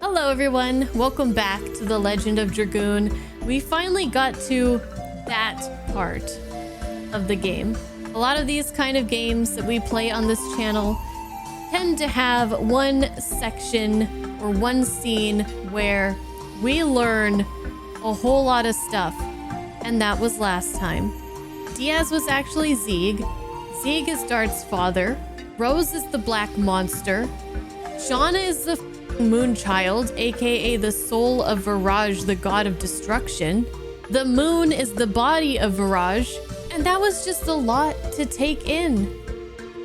Hello everyone, welcome back to the Legend of Dragoon. We finally got to that part of the game. A lot of these kind of games that we play on this channel tend to have one section or one scene where we learn a whole lot of stuff, and that was last time. Diaz was actually Zieg. Zieg is Dart's father. Rose is the black monster. Shauna is the Moonchild, aka the soul of Virage, the god of destruction. The moon is the body of Virage, and that was just a lot to take in.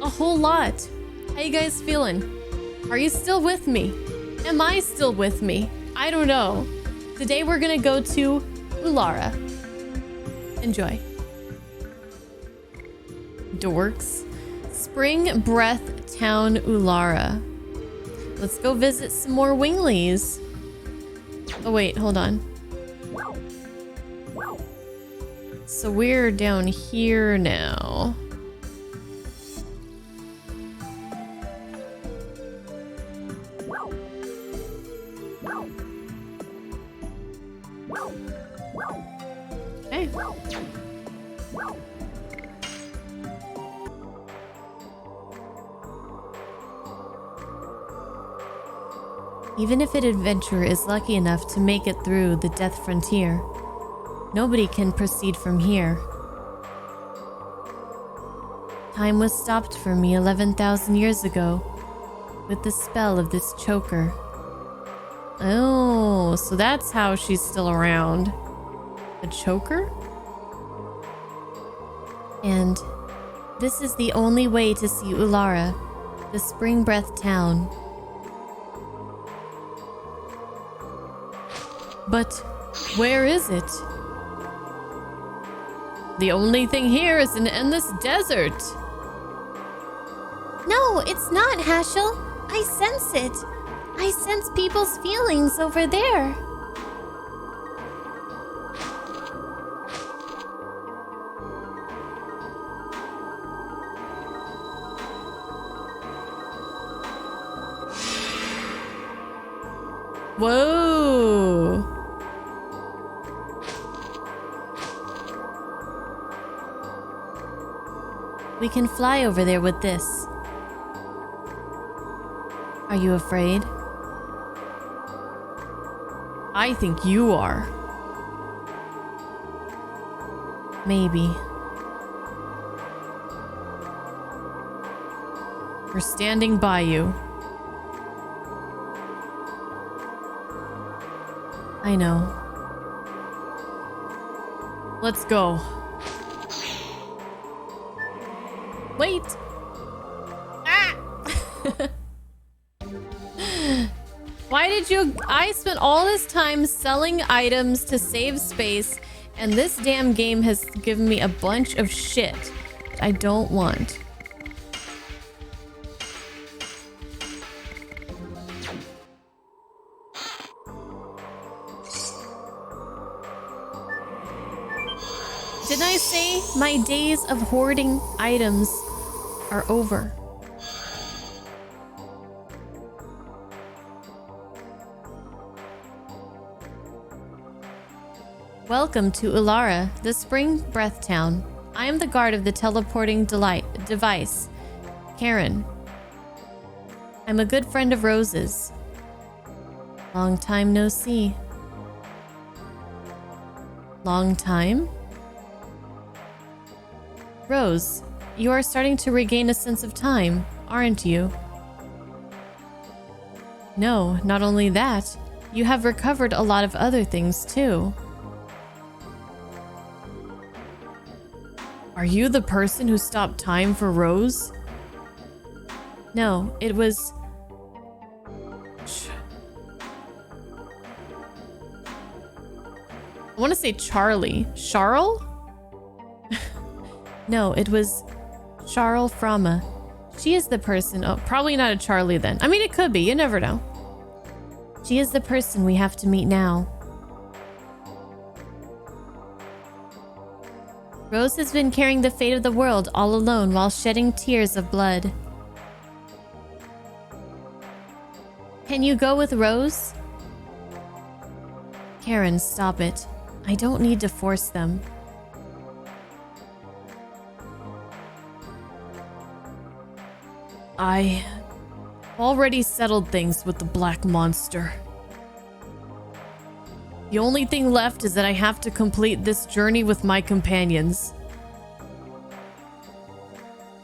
A whole lot. How you guys feeling? Are you still with me? Am I still with me? I don't know. Today we're gonna go to Ulara. Enjoy. Dorks. Spring Breath Town, Ulara. Let's go visit some more Wingleys. Oh wait, hold on. So we're down here now. Okay. Even if an adventurer is lucky enough to make it through the Death Frontier, nobody can proceed from here. Time was stopped for me 11,000 years ago with the spell of this choker. Oh, so that's how she's still around. A choker? And this is the only way to see Ulara, the Spring Breath town. But where is it? The only thing here is an endless desert. No, it's not, Hashel. I sense it. I sense people's feelings over there. Whoa. We can fly over there with this. Are you afraid? I think you are. Maybe. We're standing by you. I know. Let's go. Wait! Ah! Why did you... I spent all this time selling items to save space, and this damn game has given me a bunch of shit I don't want. Didn't I say my days of hoarding items are over? Welcome to Ulara, the Spring Breath Town. I am the guard of the teleporting device, Karen. I'm a good friend of Rose's. Long time no see. Long time? Rose, you are starting to regain a sense of time, aren't you? No, not only that, you have recovered a lot of other things too. Are you the person who stopped time for Rose? No, it was... I want to say Charlie. Charles? No, it was Charles Frama. She is the person... Oh, probably not a Charlie then. I mean, it could be. You never know. She is the person we have to meet now. Rose has been carrying the fate of the world all alone while shedding tears of blood. Can you go with Rose? Karen, stop it. I don't need to force them. I already settled things with the black monster. The only thing left is that I have to complete this journey with my companions.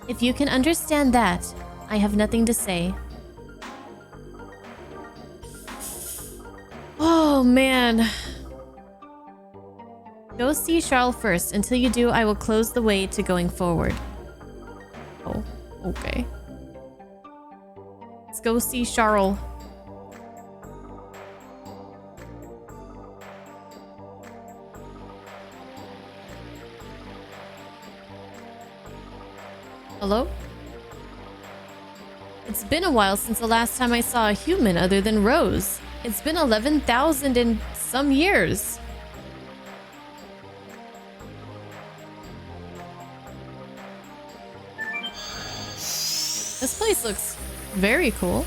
If you can understand that, I have nothing to say. Oh, man. Go see Charles first. Until you do, I will close the way to going forward. Oh, okay. Let's go see Charles. Hello? It's been a while since the last time I saw a human other than Rose. It's been 11,000 and some years. This place looks very cool.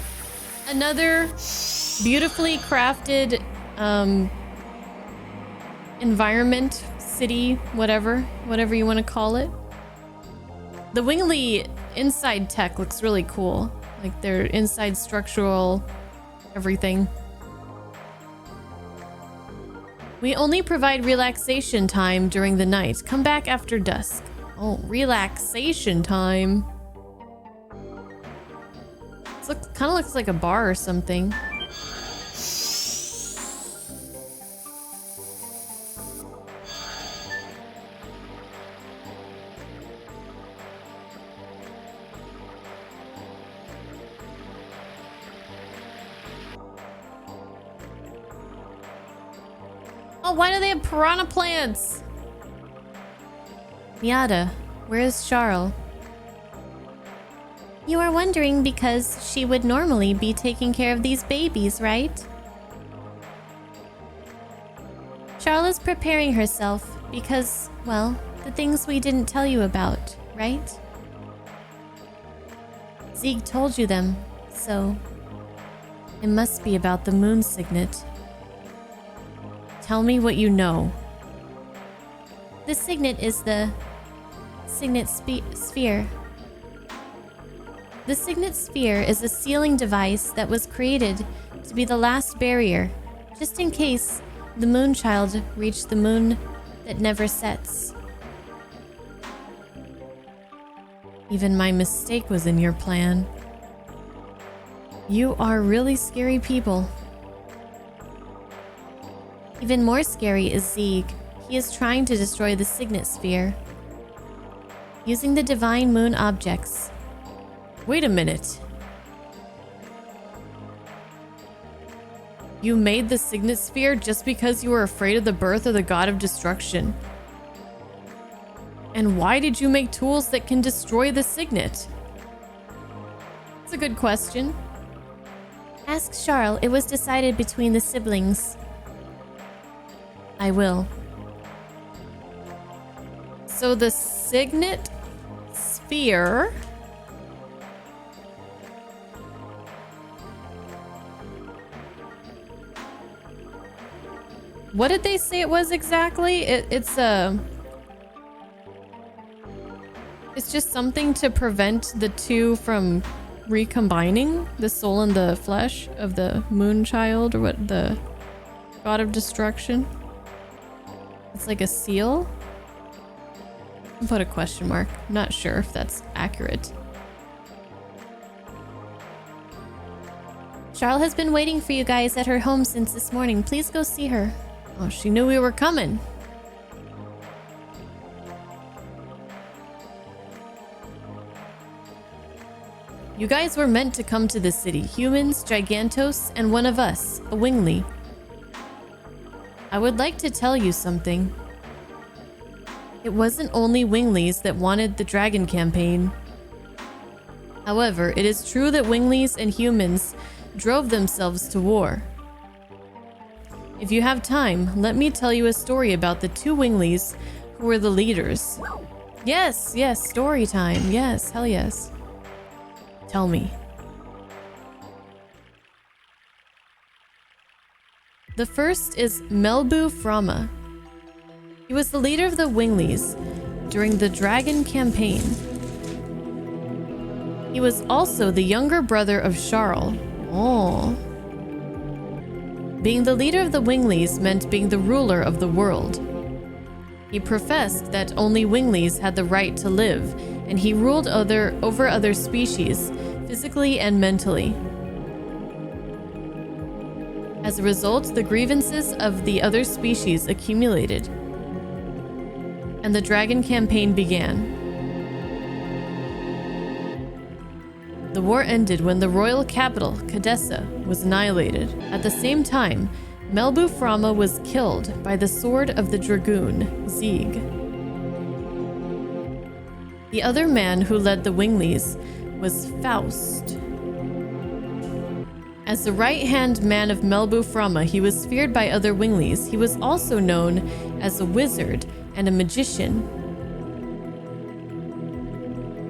Another beautifully crafted environment, city, whatever you want to call it. The Wingley inside tech looks really cool. Like their inside structural everything. We only provide relaxation time during the night. Come back after dusk. Oh, relaxation time. This kind of looks like a bar or something. Oh, why do they have piranha plants? Miata, where is Charles? You are wondering because she would normally be taking care of these babies, right? Charles is preparing herself because, well, the things we didn't tell you about, right? Zeke told you them, so it must be about the moon signet. Tell me what you know. The signet is the signet sphere. The signet sphere is a sealing device that was created to be the last barrier, just in case the Moonchild reached the moon that never sets. Even my mistake was in your plan. You are really scary people. Even more scary is Zeke. He is trying to destroy the signet sphere using the divine moon objects. Wait a minute. You made the signet sphere just because you were afraid of the birth of the god of destruction. And why did you make tools that can destroy the signet? That's a good question. Ask Charles. It was decided between the siblings. I will. So the signet sphere what did they say it was exactly? It's just something to prevent the two from recombining, the soul and the flesh of the Moonchild, or what, the god of destruction. It's like a seal. I'll put a question mark. I'm not sure if that's accurate. Charles has been waiting for you guys at her home since this morning. Please go see her. Oh, she knew we were coming. You guys were meant to come to the city. Humans, Gigantos, and one of us, a Wingley. I would like to tell you something. It wasn't only Wingleys that wanted the dragon campaign. However, it is true that Wingleys and humans drove themselves to war. If you have time, let me tell you a story about the two Wingleys who were the leaders. Yes, story time. Yes, hell yes. Tell me. The first is Melbu Frama. He was the leader of the Wingleys during the Dragon campaign. He was also the younger brother of Charles. Oh. Being the leader of the Wingleys meant being the ruler of the world. He professed that only Wingleys had the right to live, and he ruled over other species, physically and mentally. As a result, the grievances of the other species accumulated, and the Dragon campaign began. The war ended when the royal capital, Cadessa, was annihilated. At the same time, Melbu Frama was killed by the sword of the Dragoon, Zieg. The other man who led the Wingleys was Faust. As the right-hand man of Melbu Frama, he was feared by other Wingleys. He was also known as a wizard and a magician.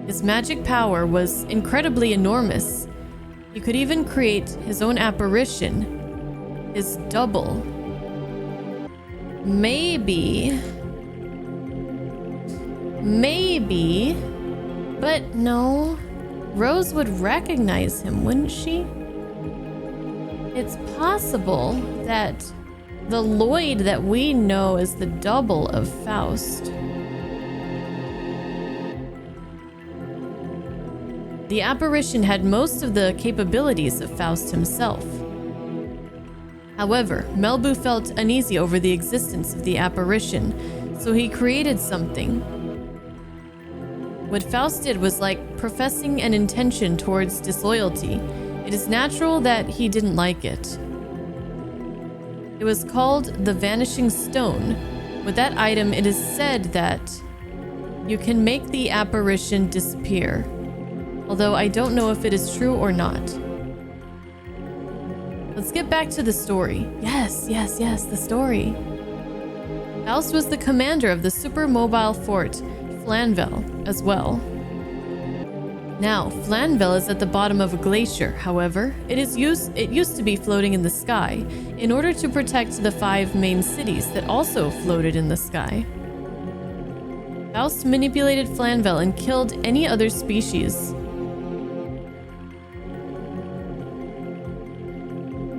His magic power was incredibly enormous. He could even create his own apparition, his double. Maybe, but no, Rose would recognize him, wouldn't she? It's possible that the Lloyd that we know is the double of Faust. The apparition had most of the capabilities of Faust himself. However, Melbu felt uneasy over the existence of the apparition, so he created something. What Faust did was like professing an intention towards disloyalty. It is natural that he didn't like it. It was called the Vanishing Stone. With that item, it is said that you can make the apparition disappear, although I don't know if it is true or not. Let's get back to the story. Yes, the story. Faust was the commander of the super mobile fort, Flanvel, as well. Now, Flanvel is at the bottom of a glacier. However, it used to be floating in the sky in order to protect the 5 main cities that also floated in the sky. Faust manipulated Flanvel and killed any other species.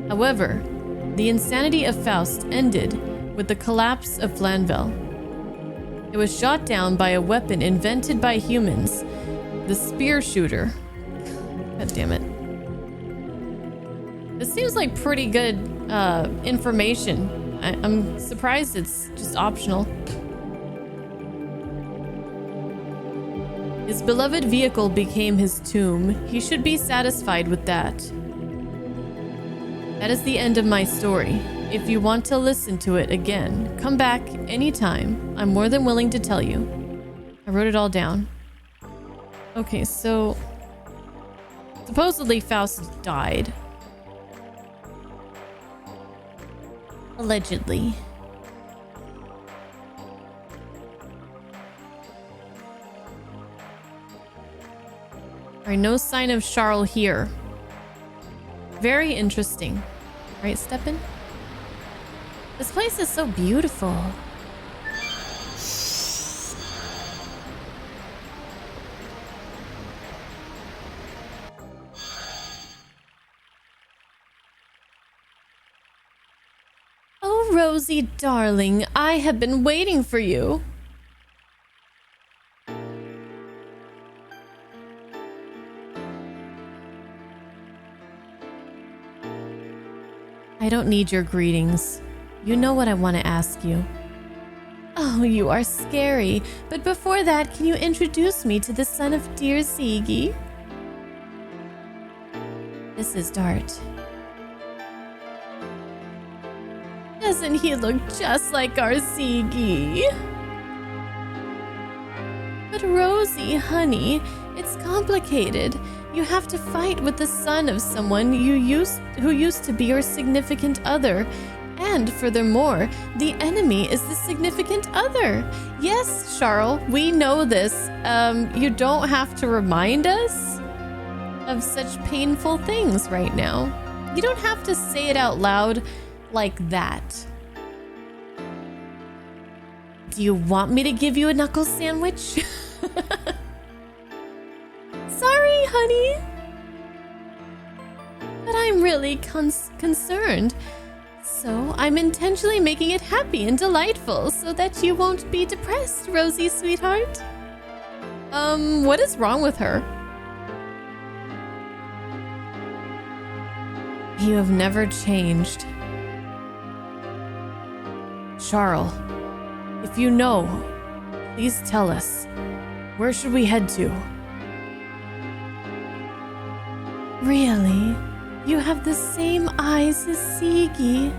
However, the insanity of Faust ended with the collapse of Flanvel. It was shot down by a weapon invented by humans, the spear shooter. God damn it. This seems like pretty good information. I'm surprised it's just optional. His beloved vehicle became his tomb. He should be satisfied with that. That is the end of my story. If you want to listen to it again, come back anytime. I'm more than willing to tell you. I wrote it all down. Okay, so supposedly Faust died. Allegedly. Alright, no sign of Charles here. Very interesting. Right, Steppen? This place is so beautiful. Oh, Rosie, darling, I have been waiting for you. I don't need your greetings. You know what I want to ask you. Oh, you are scary. But before that, can you introduce me to the son of dear Ziggy? This is Dart. Doesn't he look just like our Ziggy? But Rosie, honey, it's complicated. You have to fight with the son of someone who used to be your significant other. And furthermore, the enemy is the significant other. Yes, Charles, we know this. You don't have to remind us of such painful things right now. You don't have to say it out loud. like that. Do you want me to give you a knuckle sandwich? Sorry, honey. But I'm really concerned. So I'm intentionally making it happy and delightful so that you won't be depressed, Rosie, sweetheart. What is wrong with her? You have never changed. Charles, if you know, please tell us. Where should we head to? Really? You have the same eyes as Sigi.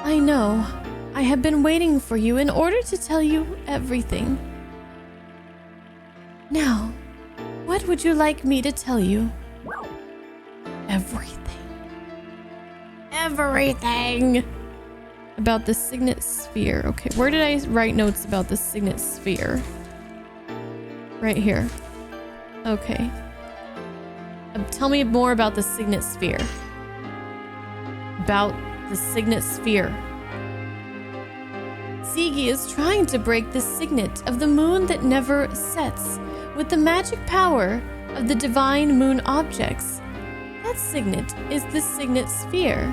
I know. I have been waiting for you in order to tell you everything. Now, what would you like me to tell you? Everything. Everything! About the Signet sphere. Okay, where did I write notes about the Signet sphere? Right here. Okay. Tell me more about the Signet sphere. About the Signet sphere. Sigi is trying to break the signet of the moon that never sets with the magic power of the divine moon objects. That signet is the Signet sphere.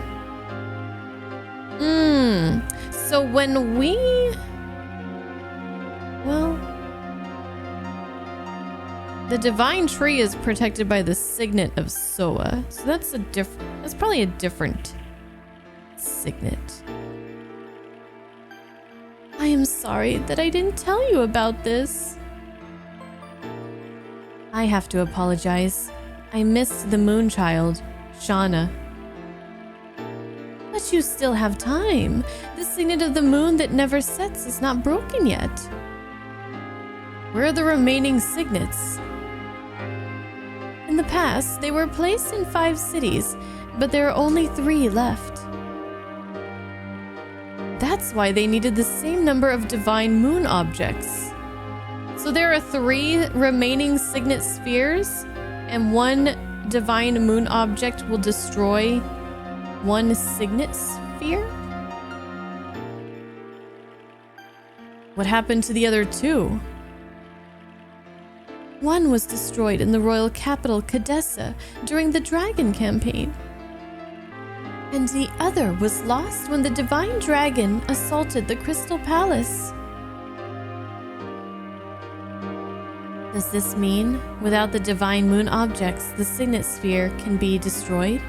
So when we... Well... The divine tree is protected by the signet of Soa. So that's probably a different signet. I am sorry that I didn't tell you about this. I have to apologize. I missed the moon child, Shauna. But you still have time. The signet of the moon that never sets is not broken yet. Where are the remaining signets? In the past, they were placed in 5 cities, but there are only 3 left. That's why they needed the same number of divine moon objects. So there are 3 remaining signet spheres, and 1 divine moon object will destroy 1 signet sphere? What happened to the other 2? One was destroyed in the royal capital, Cadessa, during the Dragon campaign. And the other was lost when the divine dragon assaulted the Crystal Palace. Does this mean, without the divine moon objects, the signet sphere can be destroyed?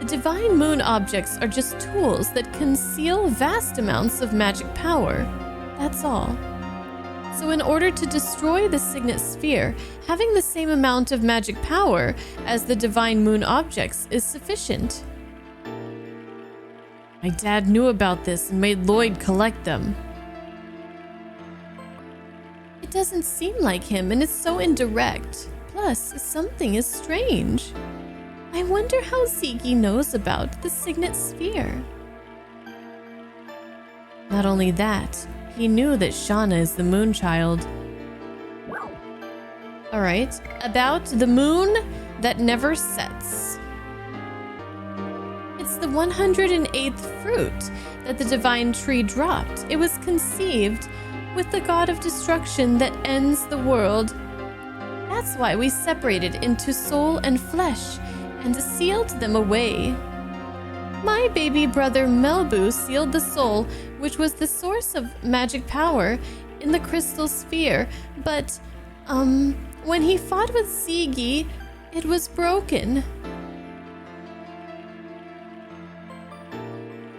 The divine moon objects are just tools that conceal vast amounts of magic power. That's all. So in order to destroy the signet sphere, having the same amount of magic power as the divine moon objects is sufficient. My dad knew about this and made Lloyd collect them. It doesn't seem like him, and it's so indirect. Plus, something is strange. I wonder how Sigi knows about the signet sphere. Not only that, he knew that Shauna is the moon child. Alright, about the moon that never sets. It's the 108th fruit that the divine tree dropped. It was conceived with the god of destruction that ends the world. That's why we separated into soul and flesh and sealed them away. My baby brother Melbu sealed the soul, which was the source of magic power, in the crystal sphere, but, when he fought with Sigi, it was broken.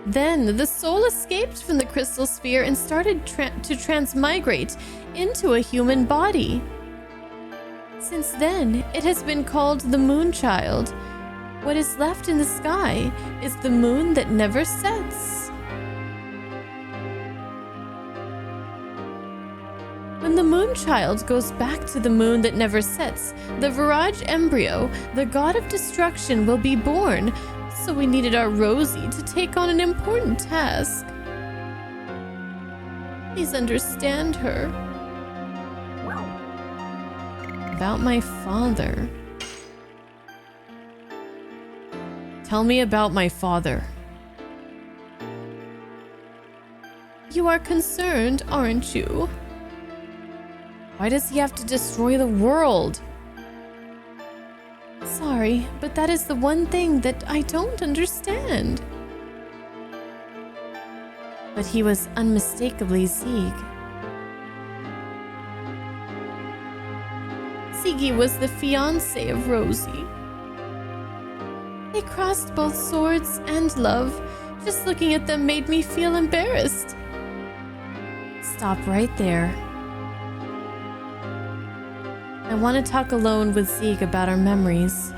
Then the soul escaped from the crystal sphere and started to transmigrate into a human body. Since then, it has been called the Moon Child. What is left in the sky is the moon that never sets. When the Moon Child goes back to the moon that never sets, the Virage embryo, the god of destruction, will be born. So we needed our Rosie to take on an important task. Please understand her. about my father. Tell me about my father. You are concerned, aren't you? Why does he have to destroy the world? Sorry, but that is the one thing that I don't understand. But he was unmistakably Sieg. Siegi was the fiancé of Rosie. They crossed both swords and love. Just looking at them made me feel embarrassed. Stop right there. I want to talk alone with Sieg about our memories.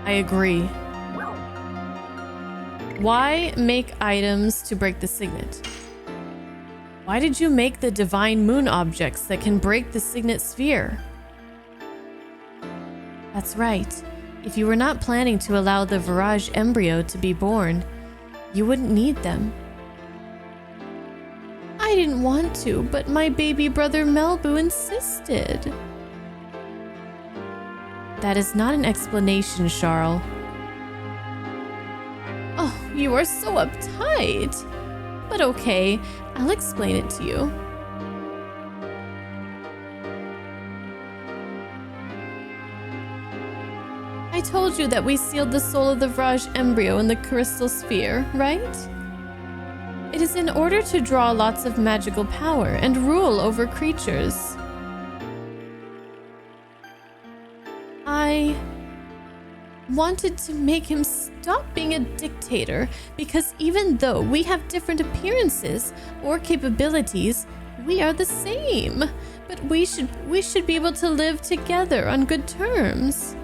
I agree. Why make items to break the signet? Why did you make the divine moon objects that can break the signet sphere? That's right. If you were not planning to allow the Virage embryo to be born, you wouldn't need them. I didn't want to, but my baby brother Melbu insisted. That is not an explanation, Charles. Oh, you are so uptight. But okay, I'll explain it to you. I told you that we sealed the soul of the Virage embryo in the crystal sphere, right? It is in order to draw lots of magical power and rule over creatures. I wanted to make him stop being a dictator because even though we have different appearances or capabilities, we are the same. But we should be able to live together on good terms.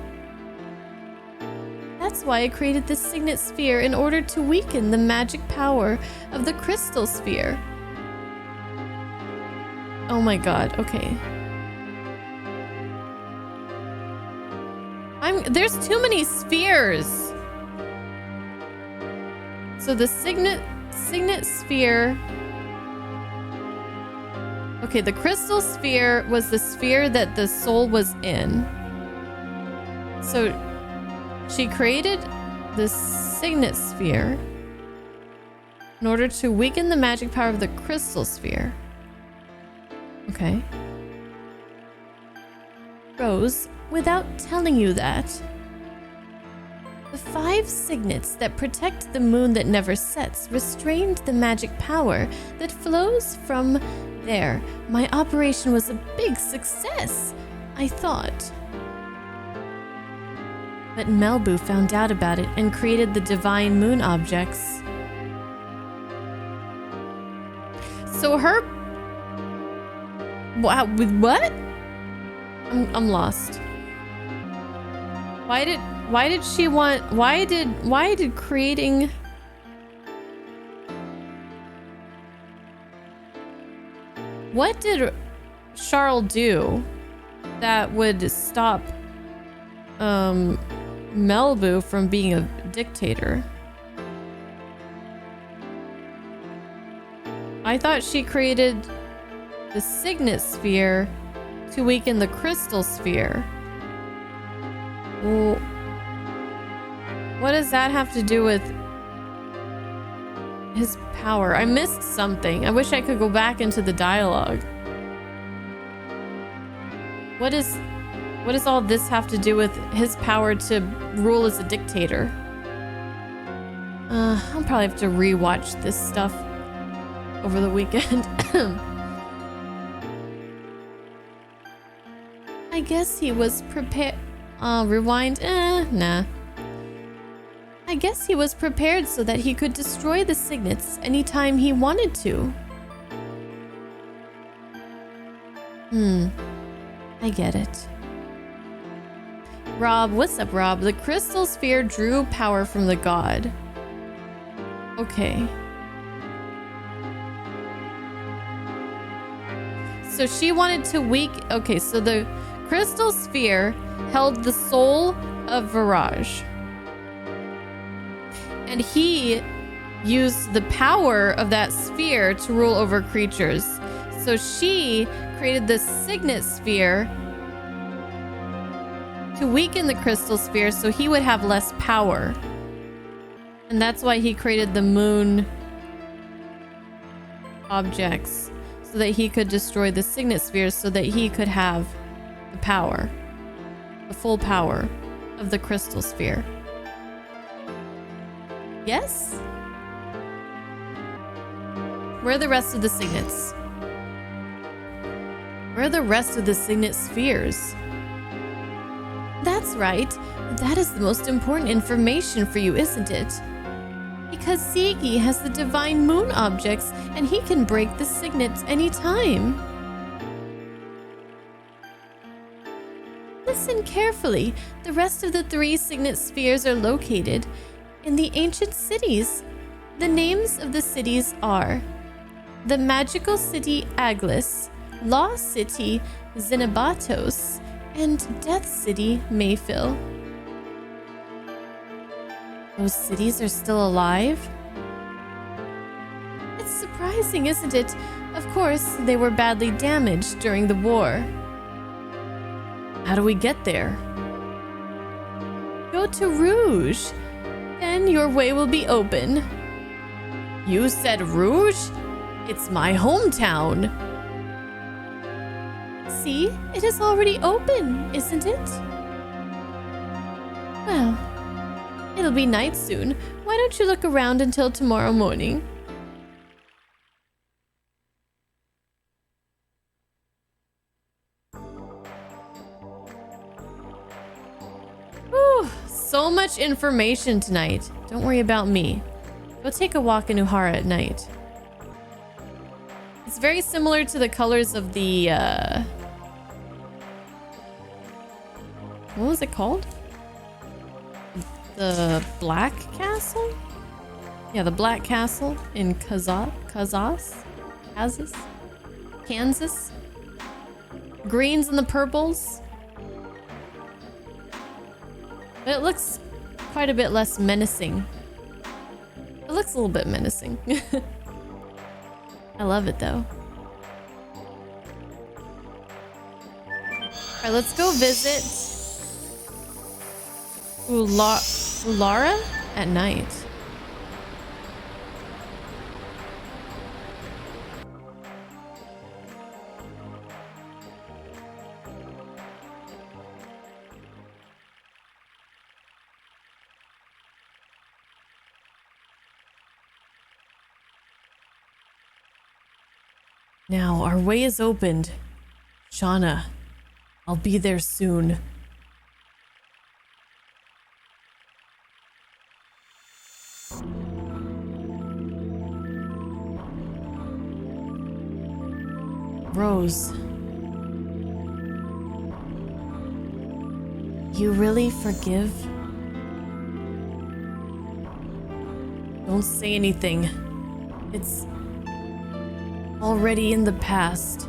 That's why I created the Signet Sphere in order to weaken the magic power of the Crystal Sphere. Oh my god, okay. There's too many spheres. So the Signet Sphere. Okay, the Crystal Sphere was the sphere that the soul was in. So she created the Signet Sphere in order to weaken the magic power of the Crystal Sphere. Okay. Rose, without telling you that, the 5 signets that protect the moon that never sets restrained the magic power that flows from there. My operation was a big success, I thought. But Melbu found out about it and created the divine moon objects. So her... Wow, with what? I'm lost. Why did she want... Why did creating... What did Charles do that would stop Melbu from being a dictator? I thought she created the Signet Sphere to weaken the Crystal Sphere. Well, what does that have to do with his power? I missed something. I wish I could go back into the dialogue. What does all this have to do with his power to rule as a dictator? I'll probably have to rewatch this stuff over the weekend. I guess he was prepared. Rewind. Nah. I guess he was prepared so that he could destroy the signets anytime he wanted to. I get it. Rob, what's up, Rob? The Crystal Sphere drew power from the god. Okay. So she wanted to okay, so the Crystal Sphere held the soul of Virage. And he used the power of that sphere to rule over creatures. So she created the Signet sphere to weaken the crystal sphere so he would have less power. And that's why he created the moon objects, so that he could destroy the Signet spheres so that he could have the power, the full power of the crystal sphere. Yes? Where are the rest of the Signets? Where are the rest of the Signet spheres? That's right. That is the most important information for you, isn't it? Because Sigi has the divine moon objects and he can break the Signets anytime. Listen carefully. The rest of the 3 Signet spheres are located in the ancient cities. The names of the cities are the Magical City Aglis, Law City Xenabatos, and Death City Mayfill. Those cities are still alive? It's surprising, isn't it? Of course, they were badly damaged during the war. How do we get there? Go to Rouge. Then your way will be open. You said Rouge? It's my hometown. See, it is already open, isn't it? Well, it'll be night soon. Why don't you look around until tomorrow morning? Whew, so much information tonight. Don't worry about me. Go take a walk in Ulara at night. It's very similar to the colors of the, what was it called? The Black Castle? Yeah, the Black Castle in Kansas? Greens and the purples. But it looks quite a bit less menacing. It looks a little bit menacing. I love it though. Alright, let's go visit Ulara at night. Now, our way is opened. Shauna, I'll be there soon. Rose. You really forgive? Don't say anything. It's already in the past.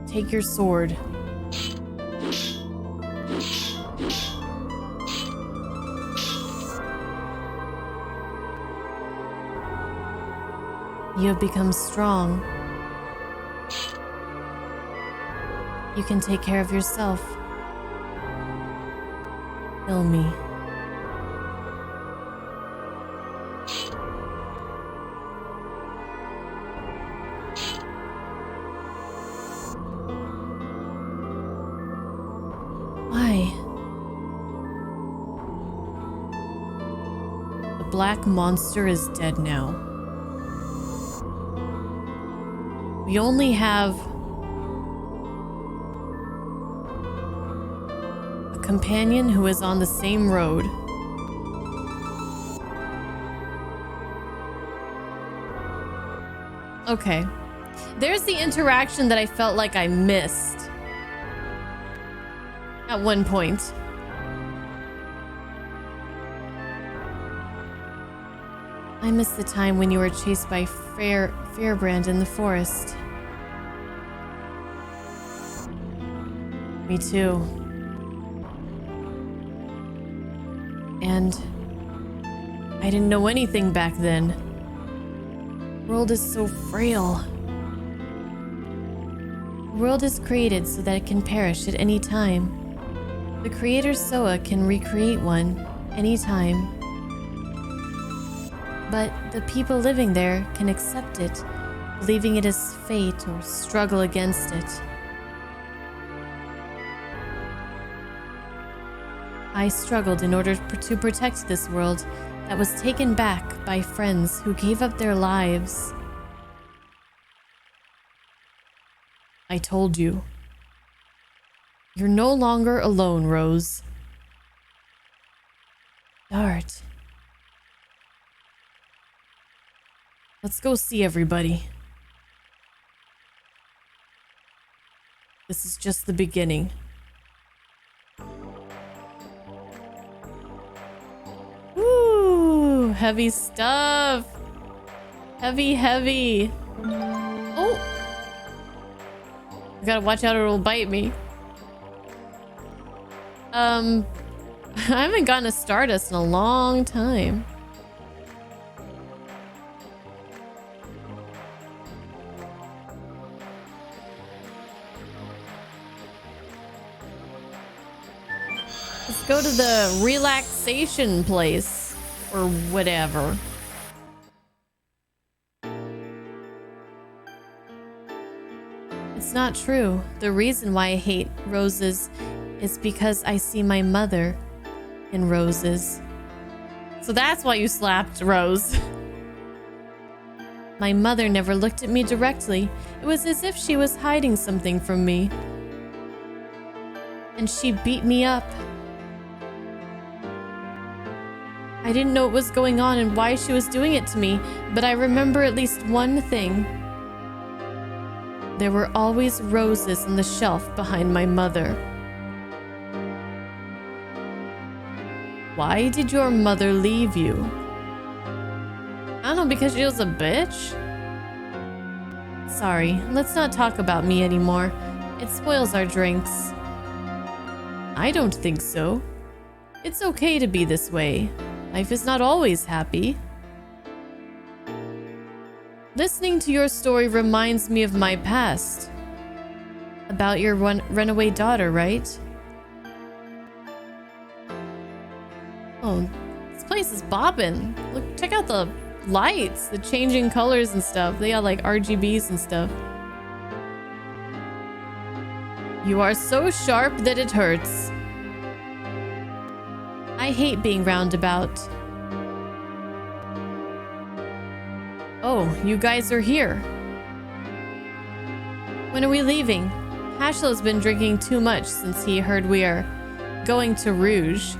Take your sword. You have become strong. You can take care of yourself. Kill me. Why? The black monster is dead now. We only have a companion who is on the same road. Okay. There's the interaction that I felt like I missed at one point. I miss the time when you were chased by Fairbrand in the forest. Me too. And I I didn't know anything back then. The world is so frail. The world is created so that it can perish at any time. The creator Soa can recreate one anytime. But the people living there can accept it, believing it is fate or struggle against it. I struggled in order to protect this world that was taken back by friends who gave up their lives. I told you. You're no longer alone, Rose. Dart. Let's go see everybody. This is just the beginning. Woo! Heavy stuff! Heavy. Oh! I gotta watch out or it'll bite me. I haven't gotten a Stardust in a long time. Let's go to the relaxation place or whatever. It's not true. The reason why I hate roses is because I see my mother in roses. So that's why you slapped Rose. My mother never looked at me directly. It was as if she was hiding something from me. And she beat me up. I didn't know what was going on and why she was doing it to me, but I remember at least one thing. There were always roses on the shelf behind my mother. Why did your mother leave you? I don't know, because she was a bitch? Sorry, let's not talk about me anymore. It spoils our drinks. I don't think so. It's okay to be this way. Life is not always happy. Listening to your story reminds me of my past. About your runaway daughter, right? Oh, this place is bopping. Look, check out the lights, the changing colors and stuff. They got like RGBs and stuff. You are so sharp that it hurts. I hate being roundabout. Oh, you guys are here. When are we leaving? Hashlo's been drinking too much since he heard we are going to Rouge.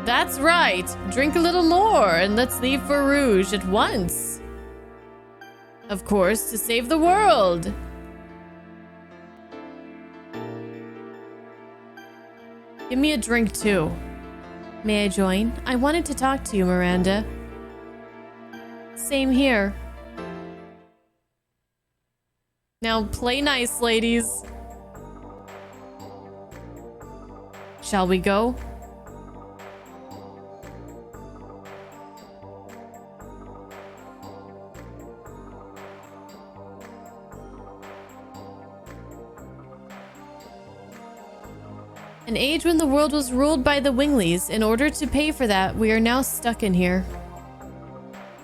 That's right. Drink a little more and let's leave for Rouge at once. Of course, to save the world. Give me a drink too. May I join? I wanted to talk to you, Miranda. Same here. Now play nice, ladies. Shall we go? An age when the world was ruled by the Wingleys. In order to pay for that, we are now stuck in here.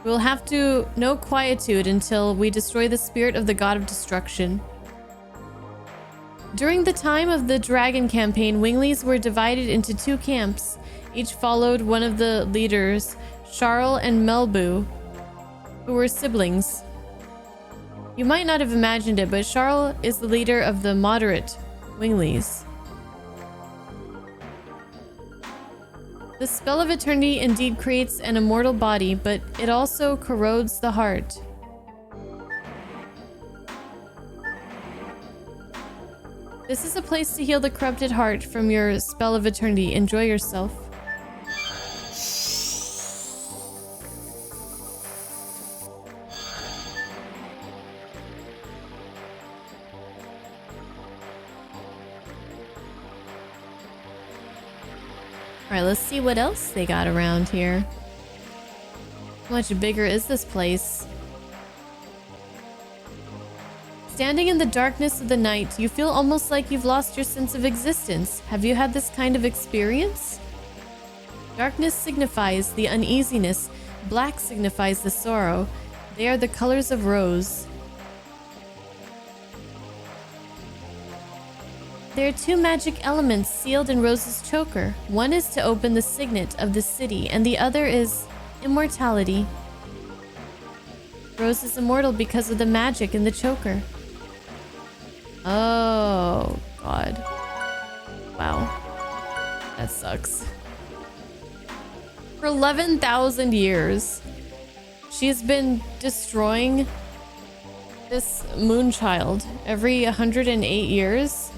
We'll have to know quietude until we destroy the spirit of the god of destruction. During the time of the dragon campaign, Wingleys were divided into two camps. Each followed one of the leaders, Charles and Melbu, who were siblings. You might not have imagined it, but Charles is the leader of the moderate Wingleys. The spell of eternity indeed creates an immortal body, but it also corrodes the heart. This is a place to heal the corrupted heart from your spell of eternity. Enjoy yourself. Alright, let's see what else they got around here. How much bigger is this place? Standing in the darkness of the night, you feel almost like you've lost your sense of existence. Have you had this kind of experience? Darkness signifies the uneasiness. Black signifies the sorrow. They are the colors of rose. There are two magic elements sealed in Rose's choker. One is to open the signet of the city, and the other is immortality. Rose is immortal because of the magic in the choker. Oh, God. Wow. That sucks. For 11,000 years, she's been destroying this moonchild every 108 years.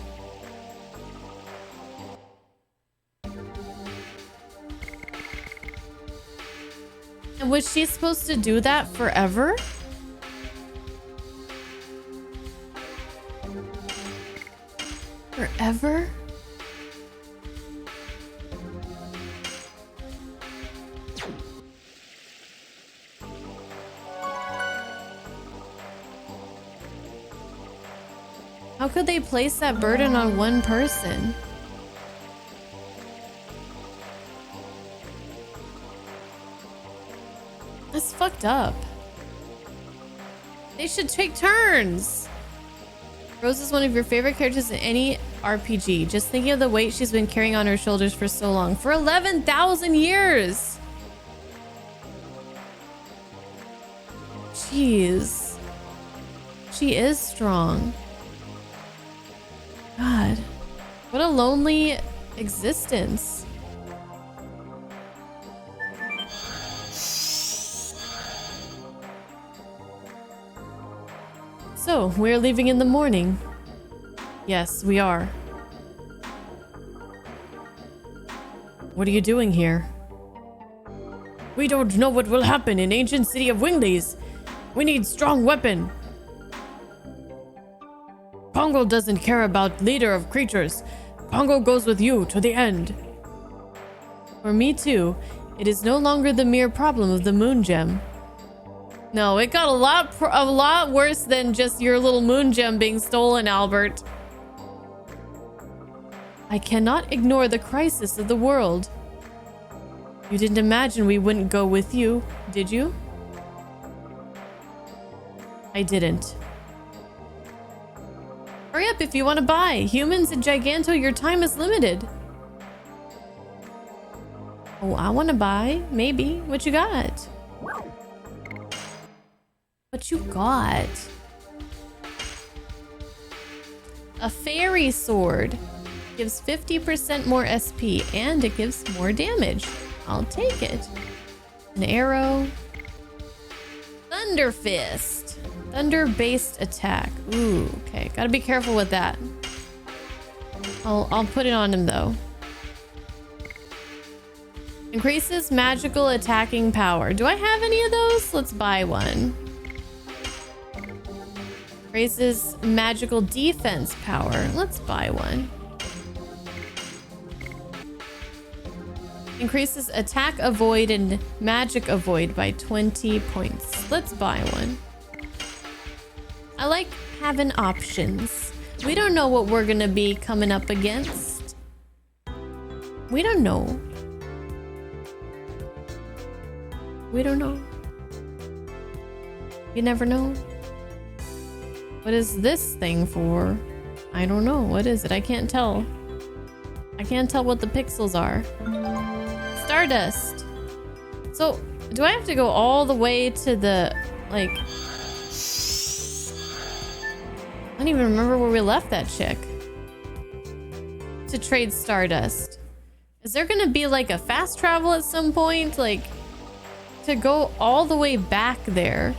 And was she supposed to do that forever? Forever? How could they place that burden on one person? That's fucked up. They should take turns. Rose is one of your favorite characters in any RPG. Just thinking of the weight she's been carrying on her shoulders for so long. For 11,000 years! Jeez. She is strong. God. What a lonely existence. So, we're leaving in the morning. Yes, we are. What are you doing here? We don't know what will happen in ancient city of Wingley's. We need strong weapon. Pongo doesn't care about leader of creatures. Pongo goes with you to the end. For me too. It is no longer the mere problem of the moon gem. No, it got a lot worse than just your little moon gem being stolen, Albert. I cannot ignore the crisis of the world. You didn't imagine we wouldn't go with you, did you? I didn't. Hurry up if you want to buy. Humans in Giganto, your time is limited. Oh, I want to buy. Maybe. What you got? What you got? A fairy sword. Gives 50% more SP and it gives more damage. I'll take it. An arrow. Thunder Fist. Thunder-based attack. Ooh, okay. Gotta be careful with that. I'll put it on him though. Increases magical attacking power. Do I have any of those? Let's buy one. Raises magical defense power. Let's buy one. Increases attack avoid and magic avoid by 20 points. Let's buy one. I like having options. We don't know what we're gonna be coming up against. We don't know. We don't know. You never know. What is this thing for? I don't know. What is it? I can't tell. I can't tell what the pixels are. Stardust. So, do I have to go all the way to the, like... I don't even remember where we left that chick. To trade Stardust. Is there gonna be like a fast travel at some point? Like, to go all the way back there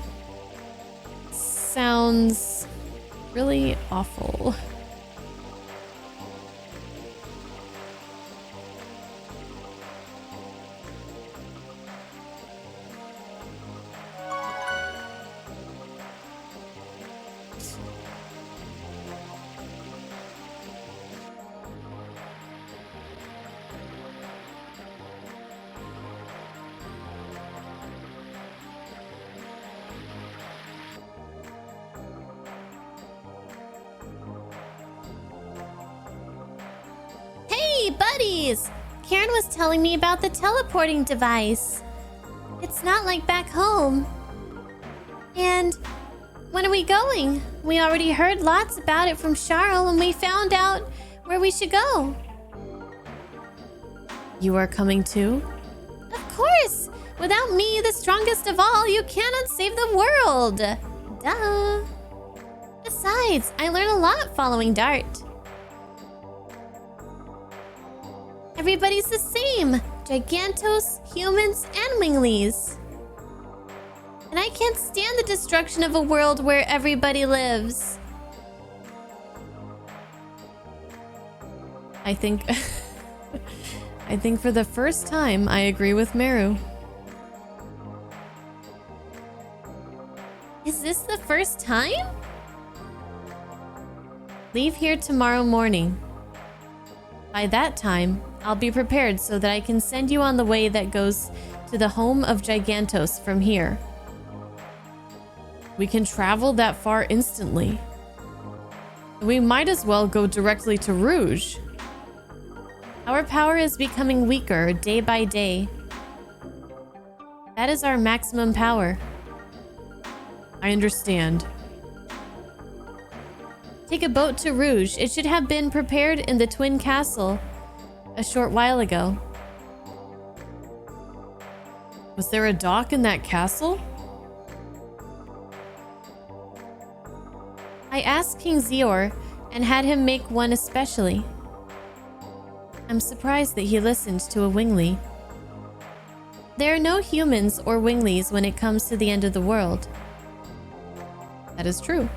sounds really awful. goodies! Karen was telling me about the teleporting device. It's not like back home. And when are we going? We already heard lots about it from Charles and we found out where we should go. You are coming too? Of course! Without me, the strongest of all, you cannot save the world. Duh. Besides, I learn a lot following Dart. Everybody's the same. Gigantos, humans, and Wingleys. And I can't stand the destruction of a world where everybody lives. I think... I think for the first time, I agree with Meru. Is this the first time? Leave here tomorrow morning. By that time, I'll be prepared so that I can send you on the way that goes to the home of Gigantos from here. We can travel that far instantly. We might as well go directly to Rouge. Our power is becoming weaker day by day. That is our maximum power. I understand. Take a boat to Rouge. It should have been prepared in the Twin Castle a short while ago. Was there a dock in that castle? I asked King Zior and had him make one especially. I'm surprised that he listened to a Wingley. There are no humans or Wingleys when it comes to the end of the world. That is true.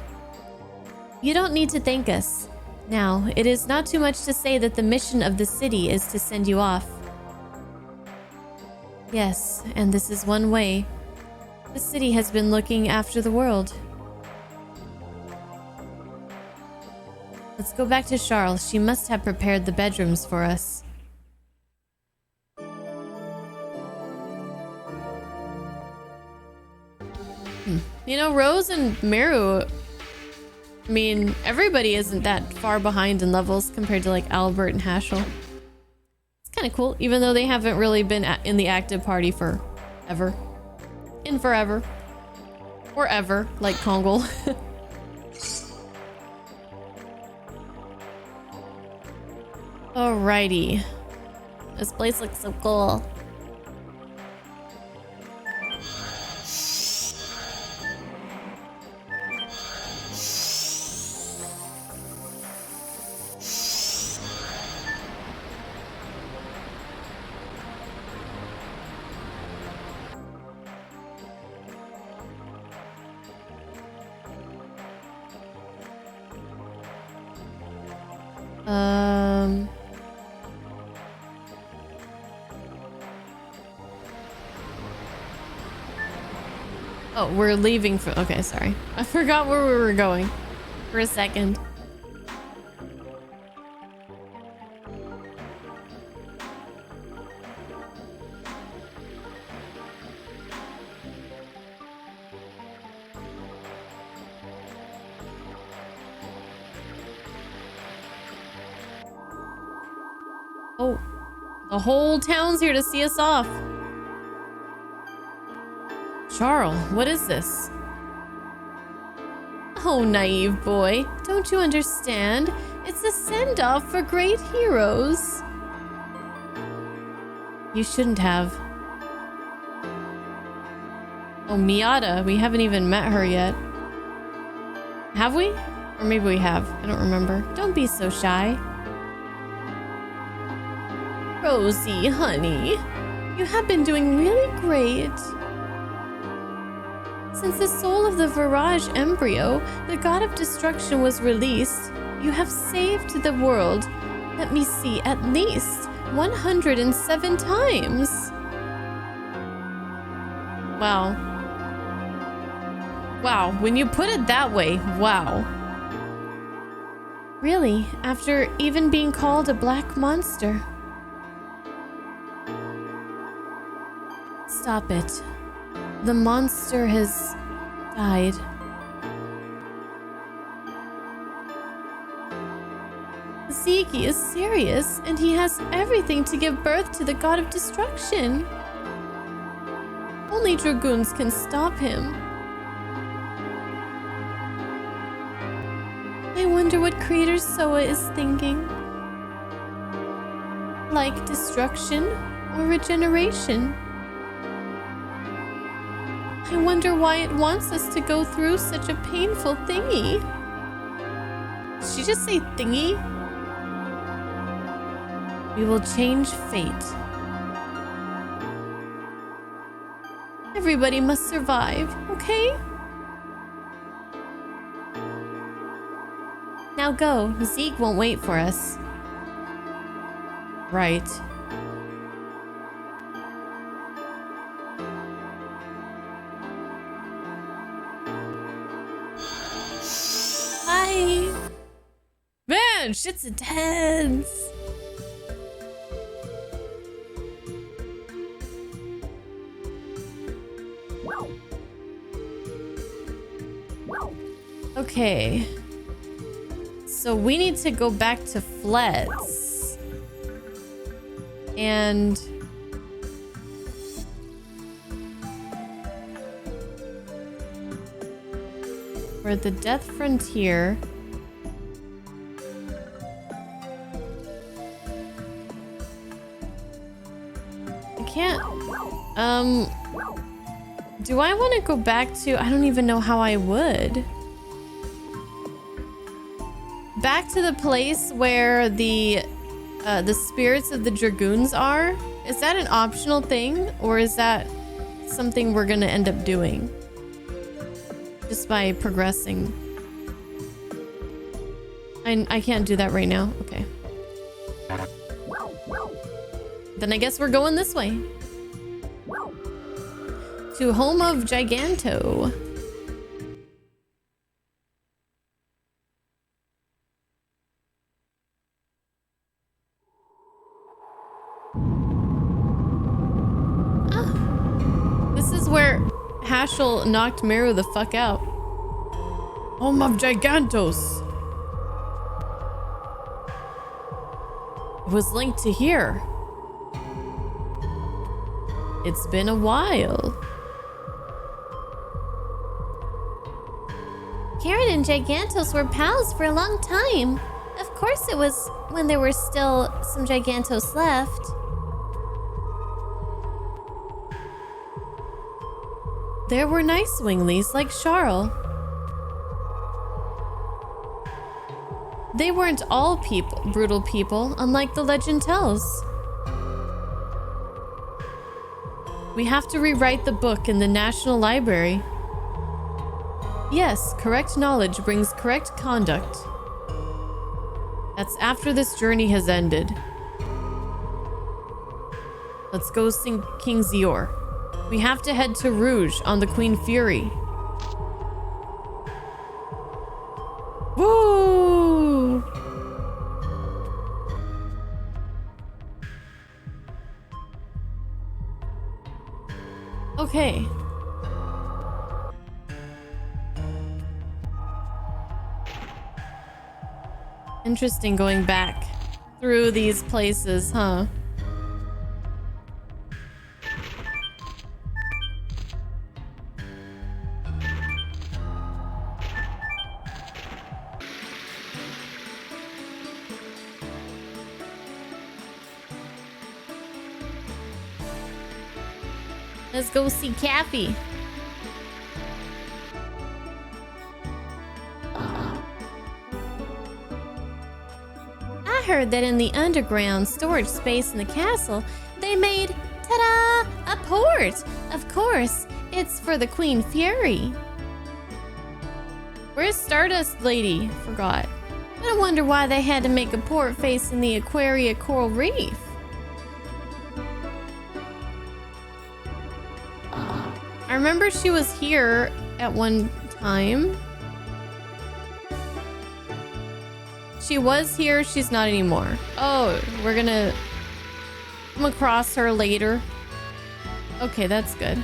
You don't need to thank us. Now, it is not too much to say that the mission of the city is to send you off. Yes, and this is one way. The city has been looking after the world. Let's go back to Charles. She must have prepared the bedrooms for us. You know, Rose and Meru, I mean, everybody isn't that far behind in levels compared to like Albert and Haschel. It's kind of cool, even though they haven't really been in the active party for ever. In forever. Or ever, like Kongol. Alrighty. This place looks so cool. Oh, we're leaving for... Okay, sorry. I forgot where we were going for a second. Oh, the whole town's here to see us off. Charles, what is this? Oh, naive boy. Don't you understand? It's a send-off for great heroes. You shouldn't have. Oh, Miata. We haven't even met her yet. Have we? Or maybe we have. I don't remember. Don't be so shy. Rosie, honey. You have been doing really great. Since the soul of the Virage embryo, the god of destruction, was released, you have saved the world. Let me see, at least 107 times. Wow. Wow, when you put it that way, wow. Really, after even being called a black monster. Stop it. The monster has died. Zeke is serious, and he has everything to give birth to the god of destruction. Only dragoons can stop him. I wonder what Creator Soa is thinking. Like destruction or regeneration? I wonder why it wants us to go through such a painful thingy. Did she just say thingy? We will change fate. Everybody must survive, okay? Now go. Zeke won't wait for us. Right. Hi. Man, shit's intense. Okay. So we need to go back to Flet's. And for the Death Frontier, I can't, do I want to go back to, I don't even know how I would. Back to the place where the spirits of the dragoons are? Is that an optional thing, or is that something we're gonna end up doing just by progressing? I can't do that right now. Okay. Then I guess we're going this way. To home of Giganto. Where Haschel knocked Meru the fuck out. Home of Gigantos. It was linked to here. It's been a while. Karen and Gigantos were pals for a long time. Of course it was when there were still some Gigantos left. There were nice Wingleys like Charles. They weren't all brutal people, unlike the legend tells. We have to rewrite the book in the National Library. Yes, correct knowledge brings correct conduct. That's after this journey has ended. Let's go sing King Zior. We have to head to Rouge on the Queen Fury. Woo! Okay. Interesting going back through these places, huh? Let's go see Cappy. I heard that in the underground storage space in the castle, they made, ta-da, a port. Of course, it's for the Queen Fury. Where's Stardust Lady? Forgot. I wonder why they had to make a port facing the Aquaria Coral Reef. I remember she was here at one time. She was here, she's not anymore. Oh, we're gonna come across her later. Okay, that's good.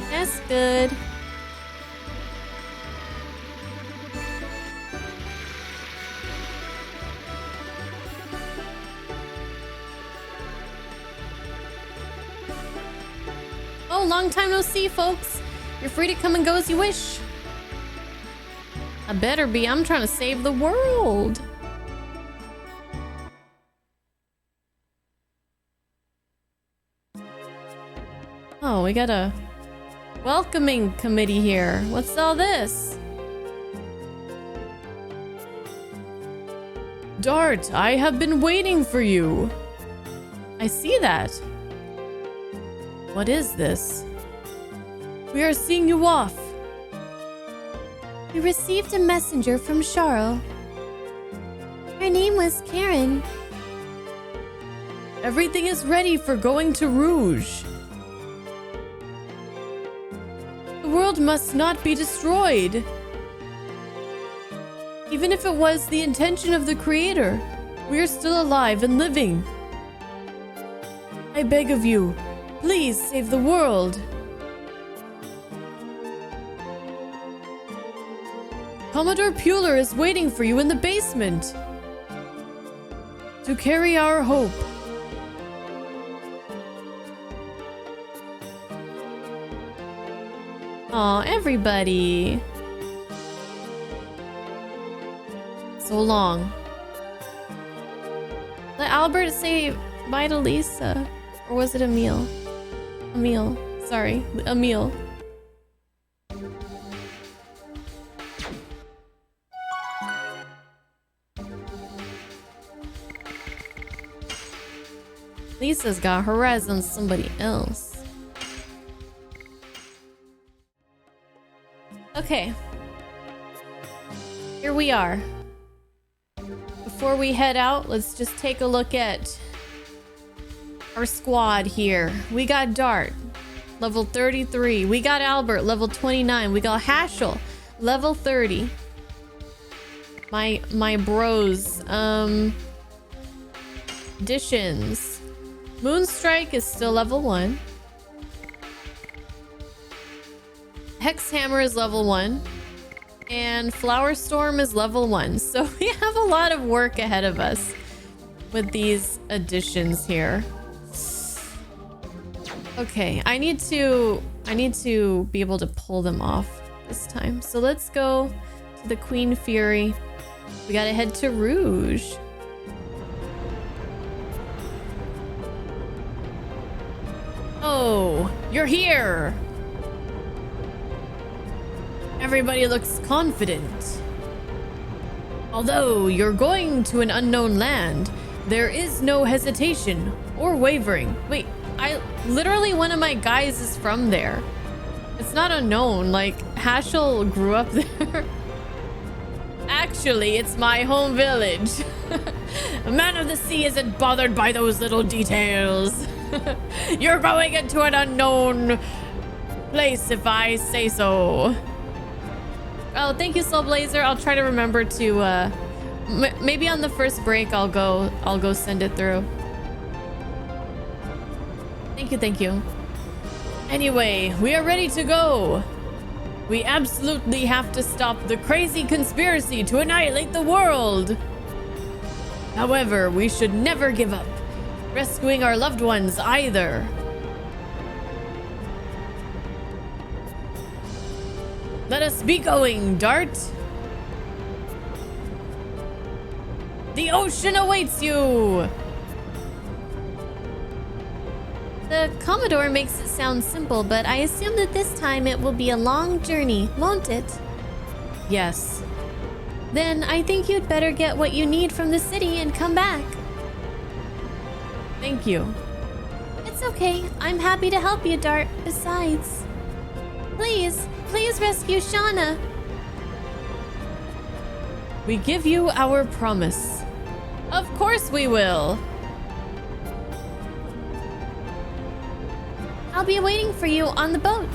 That's good. Oh, long time no see, folks. You're free to come and go as you wish. I better be. I'm trying to save the world. Oh, we got a welcoming committee here. What's all this? Dart, I have been waiting for you. I see that. What is this? We are seeing you off. We received a messenger from Charles. Her name was Karen. Everything is ready for going to Rouge. The world must not be destroyed. Even if it was the intention of the Creator, we are still alive and living. I beg of you, please save the world. Commodore Puler is waiting for you in the basement to carry our hope. Aw, everybody. So long. Let Albert say bye to Lisa. Or was it Emile? Emile. Sorry, Emile. Lisa's got her eyes on somebody else. Okay. Here we are. Before we head out, let's just take a look at our squad here. We got Dart, level 33. We got Albert, level 29. We got Haschel, level 30. My bros. Additions. Moonstrike is still level 1. Hexhammer is level 1. And Flower Storm is level 1. So we have a lot of work ahead of us with these additions here. Okay, I need to be able to pull them off this time. So let's go to the Queen Fury. We gotta head to Rouge. Oh, you're here! Everybody looks confident. Although you're going to an unknown land, there is no hesitation or wavering. Wait, literally one of my guys is from there. It's not unknown, like Haschel grew up there. Actually, it's my home village. A man of the sea isn't bothered by those little details. You're going into an unknown place if I say so. Oh, thank you, Soul Blazer. I'll try to remember to maybe on the first break I'll go send it through. Thank you. Anyway, we are ready to go. We absolutely have to stop the crazy conspiracy to annihilate the world. However, we should never give up rescuing our loved ones either. Let us be going, Dart. The ocean awaits you. The Commodore makes it sound simple, but I assume that this time it will be a long journey, won't it? Yes. Then I think you'd better get what you need from the city and come back. Thank you. It's okay. I'm happy to help you, Dart. Besides, please rescue Shauna. We give you our promise. Of course we will. I'll be waiting for you on the boat.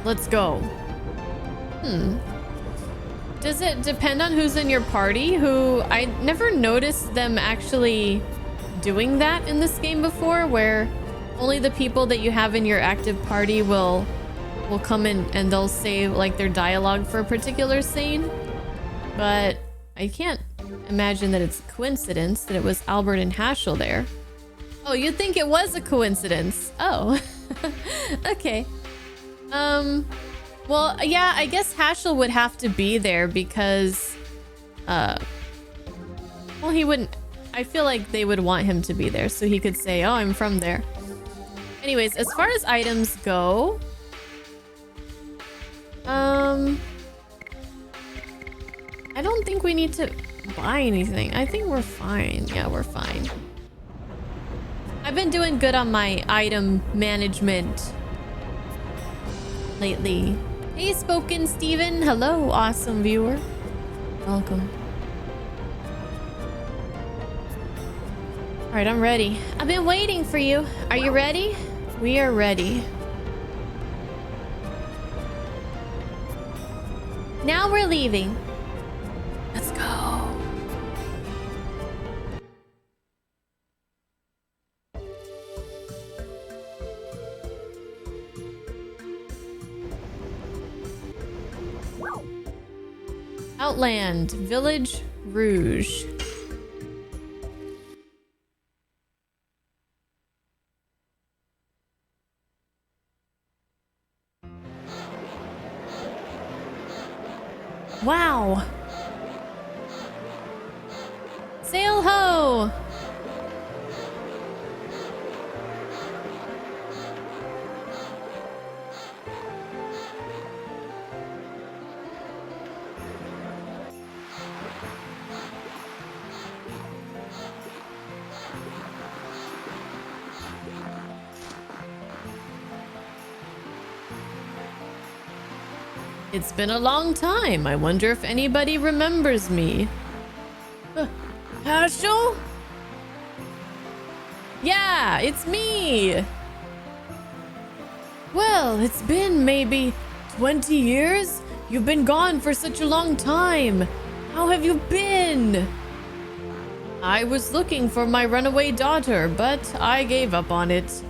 Let's go. Does it depend on who's in your party? I never noticed them actually doing that in this game before, where only the people that you have in your active party will come in and they'll say like their dialogue for a particular scene. But I can't imagine that it's a coincidence that it was Albert and Haschel there. Oh, you think it was a coincidence? Oh. Okay. Well, yeah, I guess Hashel would have to be there because, well, he wouldn't, I feel like they would want him to be there so he could say, oh, I'm from there. Anyways, as far as items go, I don't think we need to buy anything. I think we're fine. Yeah, we're fine. I've been doing good on my item management lately. Hey, Spoken Steven. Hello, awesome viewer. Welcome. All right, I'm ready. I've been waiting for you. Are you ready? We are ready. Now we're leaving. Let's go. Outland, Village Rouge. Wow. Sail ho! It's been a long time. I wonder if anybody remembers me. Hashel? Yeah, it's me. Well, it's been maybe 20 years. You've been gone for such a long time. How have you been? I was looking for my runaway daughter, but I gave up on it.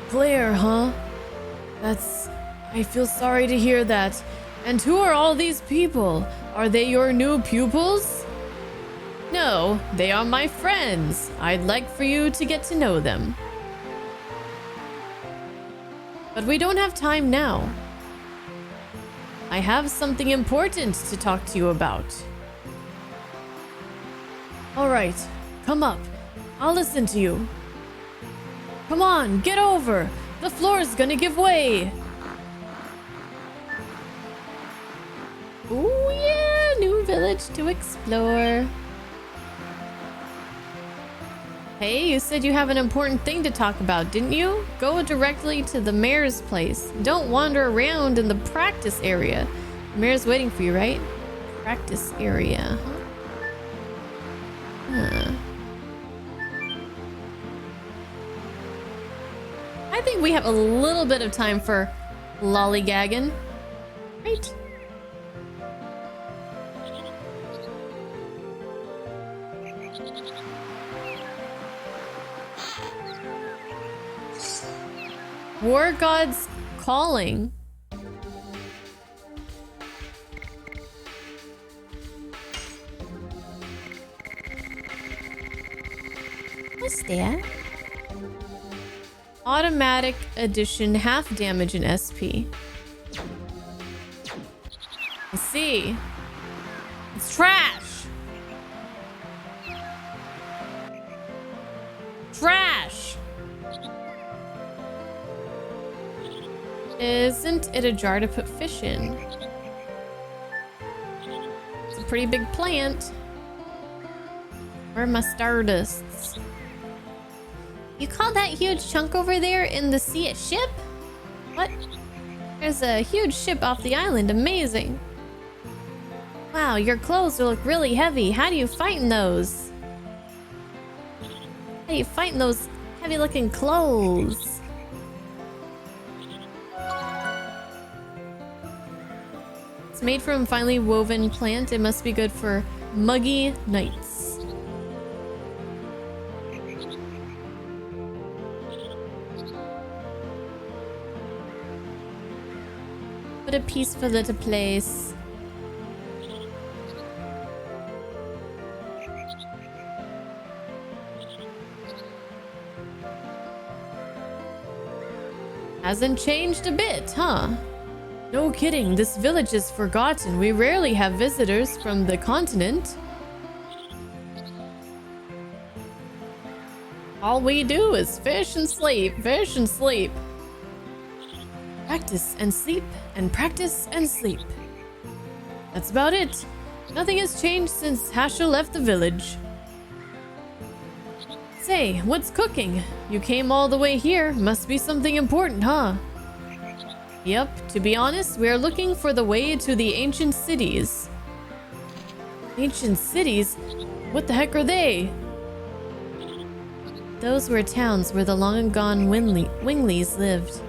Claire, huh? I feel sorry to hear that. And who are all these people? Are they your new pupils? No, they are my friends. I'd like for you to get to know them. But we don't have time now. I have something important to talk to you about. All right, come up. I'll listen to you. Come on, get over. The floor's gonna give way. Oh yeah, new village to explore. Hey, you said you have an important thing to talk about, didn't you? Go directly to the mayor's place. Don't wander around in the practice area. The mayor's waiting for you, right? Practice area. Huh. I think we have a little bit of time for lollygagging, right? War God's Calling. What's that? Automatic addition, half damage in SP. I see. It's trash. Trash. Isn't it a jar to put fish in? It's a pretty big plant. Where are my stardusts? You call that huge chunk over there in the sea a ship? What? There's a huge ship off the island. Amazing. Wow, your clothes look really heavy. How do you fight in those? How do you fight in those heavy looking clothes? It's made from finely woven plant. It must be good for muggy nights. What a peaceful little place. Hasn't changed a bit, huh? No kidding, this village is forgotten. We rarely have visitors from the continent. All we do is fish and sleep, fish and sleep. Practice and sleep, and practice and sleep. That's about it. Nothing has changed since Hasha left the village. Say, what's cooking? You came all the way here. Must be something important, huh? Yep, to be honest, we're looking for the way to the ancient cities. Ancient cities? What the heck are they? Those were towns where the long-gone Wingleys lived.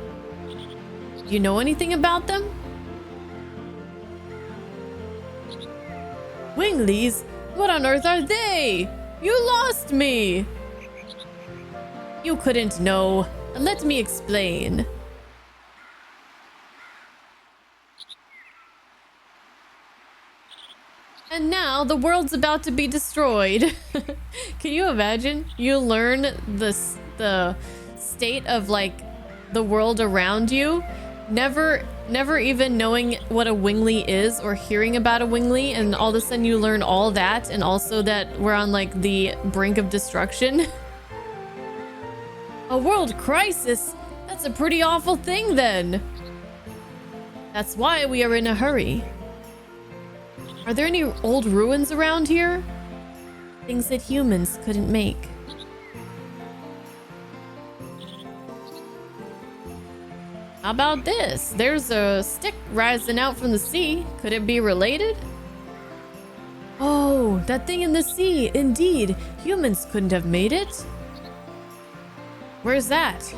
You know anything about them? Wingleys? What on earth are they? You lost me! You couldn't know. Let me explain. And now the world's about to be destroyed. Can you imagine? You learn the state of like the world around you, never even knowing what a Wingley is or hearing about a Wingley, and all of a sudden you learn all that, and also that we're on like the brink of destruction. A world crisis? That's a pretty awful thing then. That's why we are in a hurry. Are there any old ruins around here? Things that humans couldn't make. How about this? There's a stick rising out from the sea. Could it be related? Oh, that thing in the sea. Indeed, humans couldn't have made it. Where's that?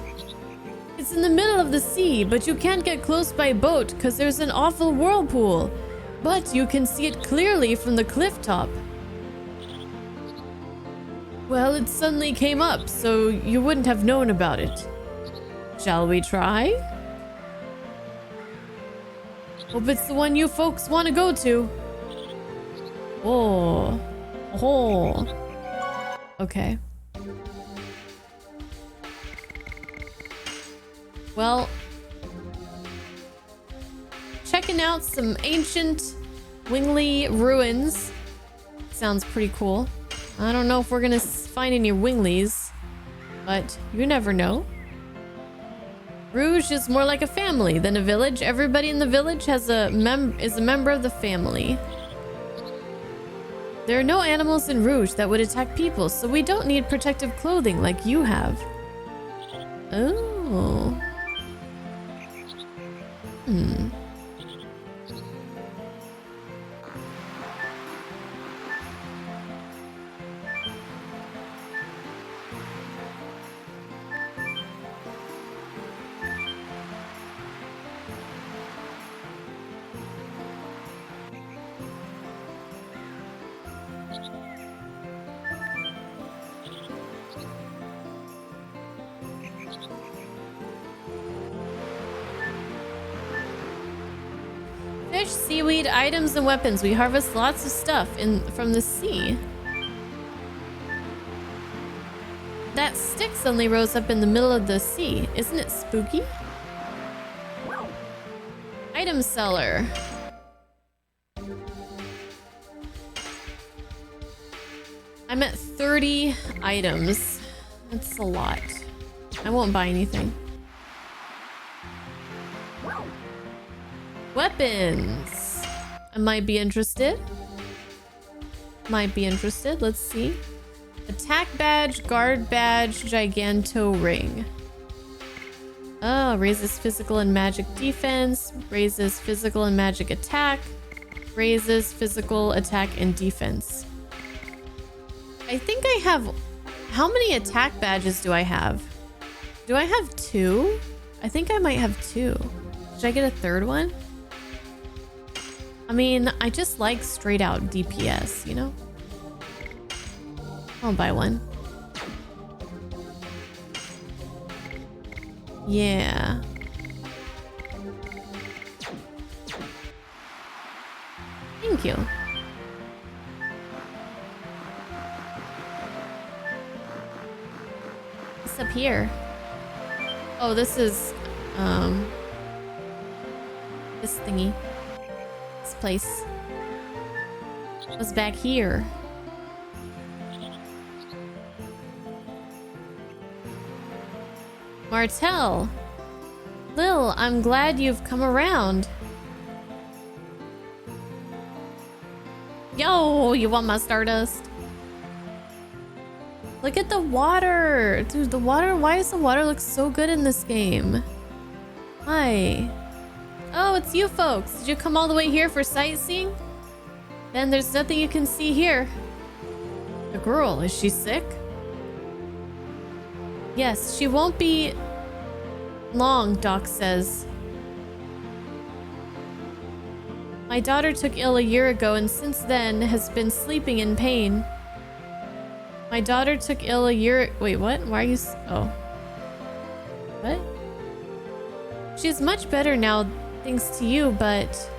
It's in the middle of the sea, but you can't get close by boat because there's an awful whirlpool. But you can see it clearly from the cliff top. Well, it suddenly came up, so you wouldn't have known about it. Shall we try? Hope it's the one you folks want to go to. Oh. Oh. Okay. Well, checking out some ancient Wingley ruins sounds pretty cool. I don't know if we're gonna find any Wingleys, but you never know. Rouge is more like a family than a village. Everybody in the village is a member of the family. There are no animals in Rouge that would attack people, so we don't need protective clothing like you have. Oh. Fish, seaweed, items, and weapons. We harvest lots of stuff from the sea. That stick suddenly rose up in the middle of the sea. Isn't it spooky? Item seller. I'm at 30 items. That's a lot. I won't buy anything. Weapons. I might be interested. Let's see. Attack badge, guard badge, giganto ring. Oh, raises physical and magic defense, raises physical and magic attack, raises physical attack and defense. I think I have... How many attack badges do I have? Do I have 2? I think I might have 2. Should I get a third one? I mean, I just like straight out DPS, you know? I'll buy one. Yeah. Thank you. What's up here? Oh, this is... This thingy. This place. Was back here. Martel! Lil, I'm glad you've come around. Yo, you want my Stardust? Look at the water! Dude, the water, why does the water look so good in this game? Hi. Oh, it's you folks. Did you come all the way here for sightseeing? Then there's nothing you can see here. The girl, is she sick? Yes, she won't be long, Doc says. My daughter took ill a year ago and since then has been sleeping in pain. My daughter took ill a year... Wait, what? Why are you... Oh. What? She's much better now, thanks to you, but...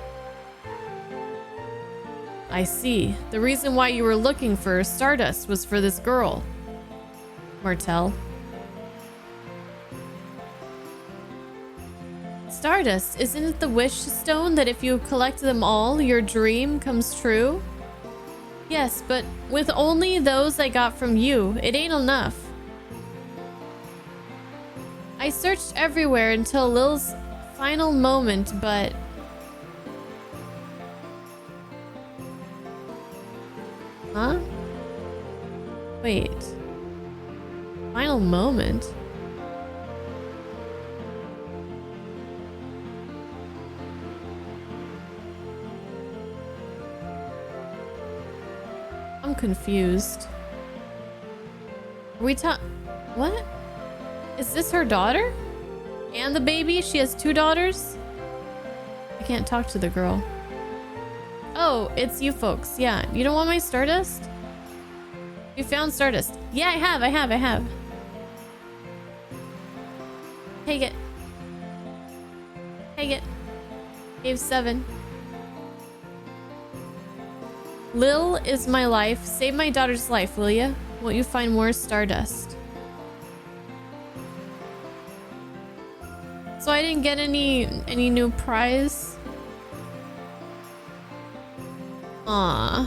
I see. The reason why you were looking for Stardust was for this girl. Martel. Stardust, isn't it the wish stone that if you collect them all, your dream comes true? Yes, but with only those I got from you, it ain't enough. I searched everywhere until Lil's final moment, but... Huh? Wait. Final moment? I'm confused. Are we what? Is this her daughter? And the baby? She has 2 daughters? I can't talk to the girl. Oh, it's you folks. Yeah. You don't want my Stardust? You found Stardust. Yeah, I have. Take it. Take it. Cave 7. Lil is my life. Save my daughter's life, will ya? Won't you find more Stardust? So I didn't get any new prize. Aww.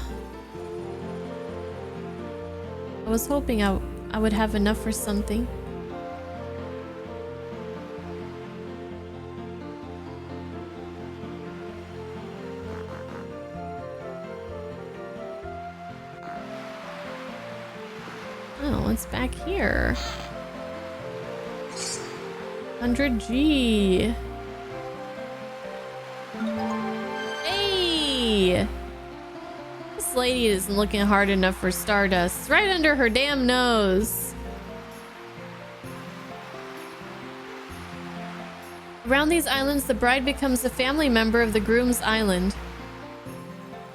I was hoping I would have enough for something. Oh, it's back here. 100G. Hey! This lady isn't looking hard enough for Stardust. It's right under her damn nose. Around these islands, the bride becomes a family member of the groom's island.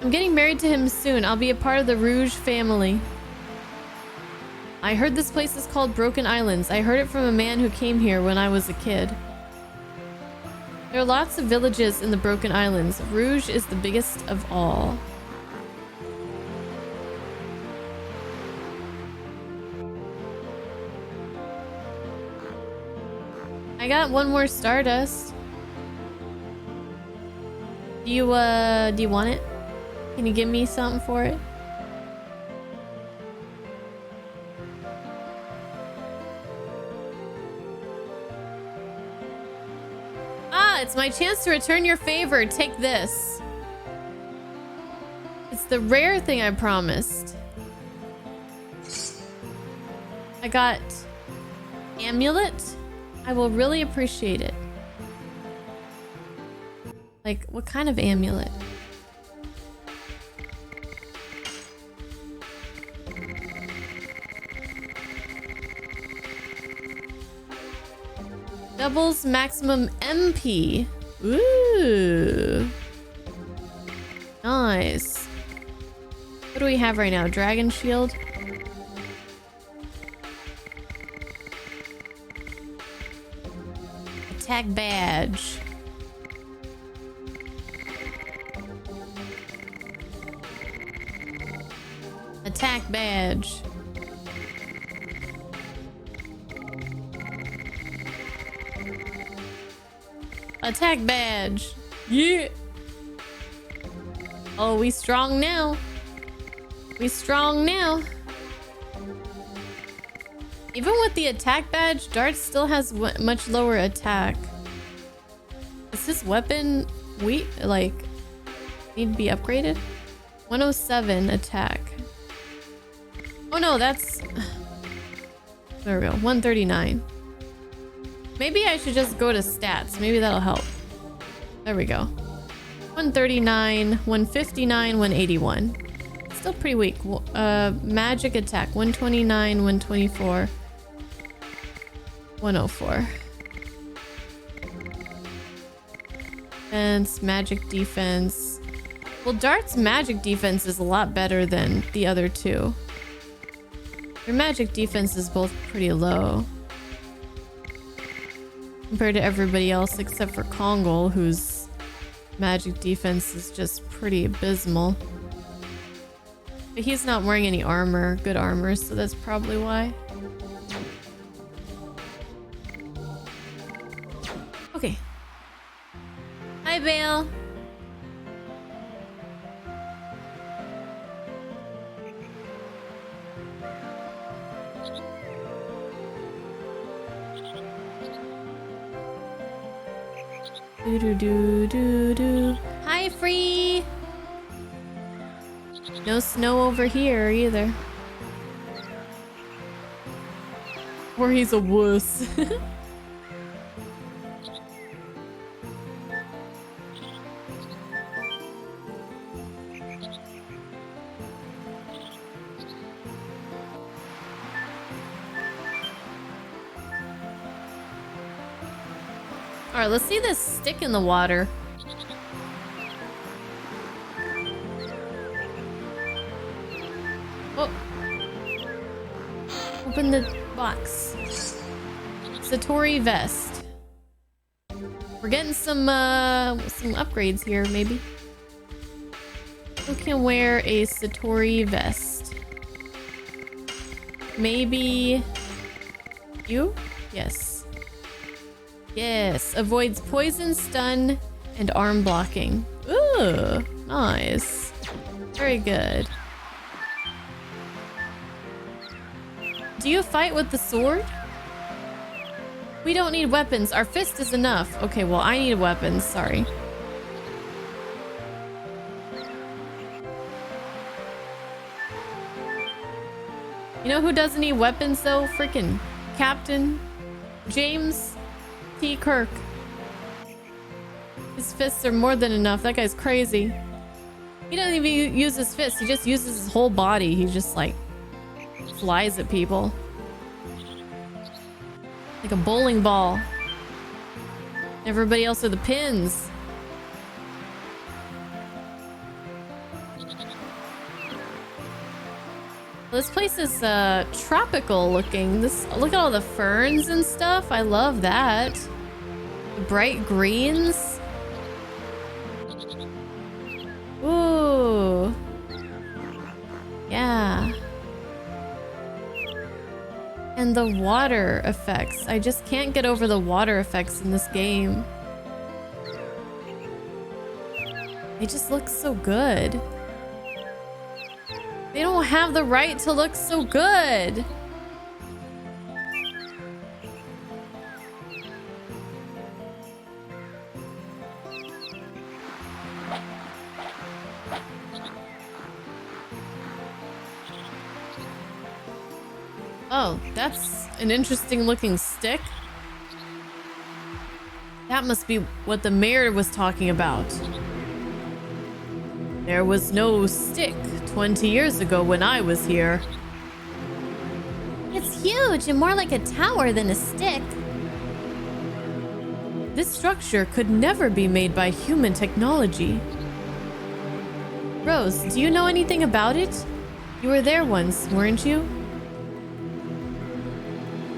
I'm getting married to him soon. I'll be a part of the Rouge family. I heard this place is called Broken Islands. I heard it from a man who came here when I was a kid. There are lots of villages in the Broken Islands. Rouge is the biggest of all. I got 1 more Stardust. Do you want it? Can you give me something for it? It's my chance to return your favor. Take this. It's the rare thing I promised. I got amulet. I will really appreciate it. Like, what kind of amulet? Doubles maximum MP. Ooh. Nice. What do we have right now? Dragon Shield? Attack badge. Attack badge. Attack badge. Yeah. Oh, we strong now. We strong now. Even with the attack badge, Dart still has much lower attack. Is his weapon need to be upgraded? 107 attack. Oh no, that's... There we go, 139. Maybe I should just go to stats. Maybe that'll help. There we go. 139, 159, 181. Still pretty weak. Magic attack, 129, 124, 104. Defense, magic defense. Well, Dart's magic defense is a lot better than the other two. Your magic defense is both pretty low compared to everybody else except for Kongol, whose magic defense is just pretty abysmal. But he's not wearing any armor, good armor, so that's probably why. Okay. Hi, Bale. Do. Hi, Free. No snow over here either. Or he's a wuss. Alright, let's see this stick in the water. Oh. Open the box. Satori vest. We're getting some upgrades here, maybe. Who can wear a Satori vest? Maybe you? Yes. Yes, avoids poison, stun, and arm blocking. Ooh, nice. Very good. Do you fight with the sword? We don't need weapons. Our fist is enough. Okay, well, I need weapons. Sorry. You know who doesn't need weapons, though? Freaking Captain James T. Kirk. His fists are more than enough. That guy's crazy. He doesn't even use his fists. He just uses his whole body. He just, like, flies at people. Like a bowling ball. Everybody else are the pins. This place is tropical looking. Look at all the ferns and stuff. I love that. The bright greens. Ooh. Yeah. And the water effects. I just can't get over the water effects in this game. They just look so good. They don't have the right to look so good. Oh, that's an interesting looking stick. That must be what the mayor was talking about. There was no stick 20 years ago when I was here. It's huge and more like a tower than a stick. This structure could never be made by human technology. Rose, do you know anything about it? You were there once, weren't you?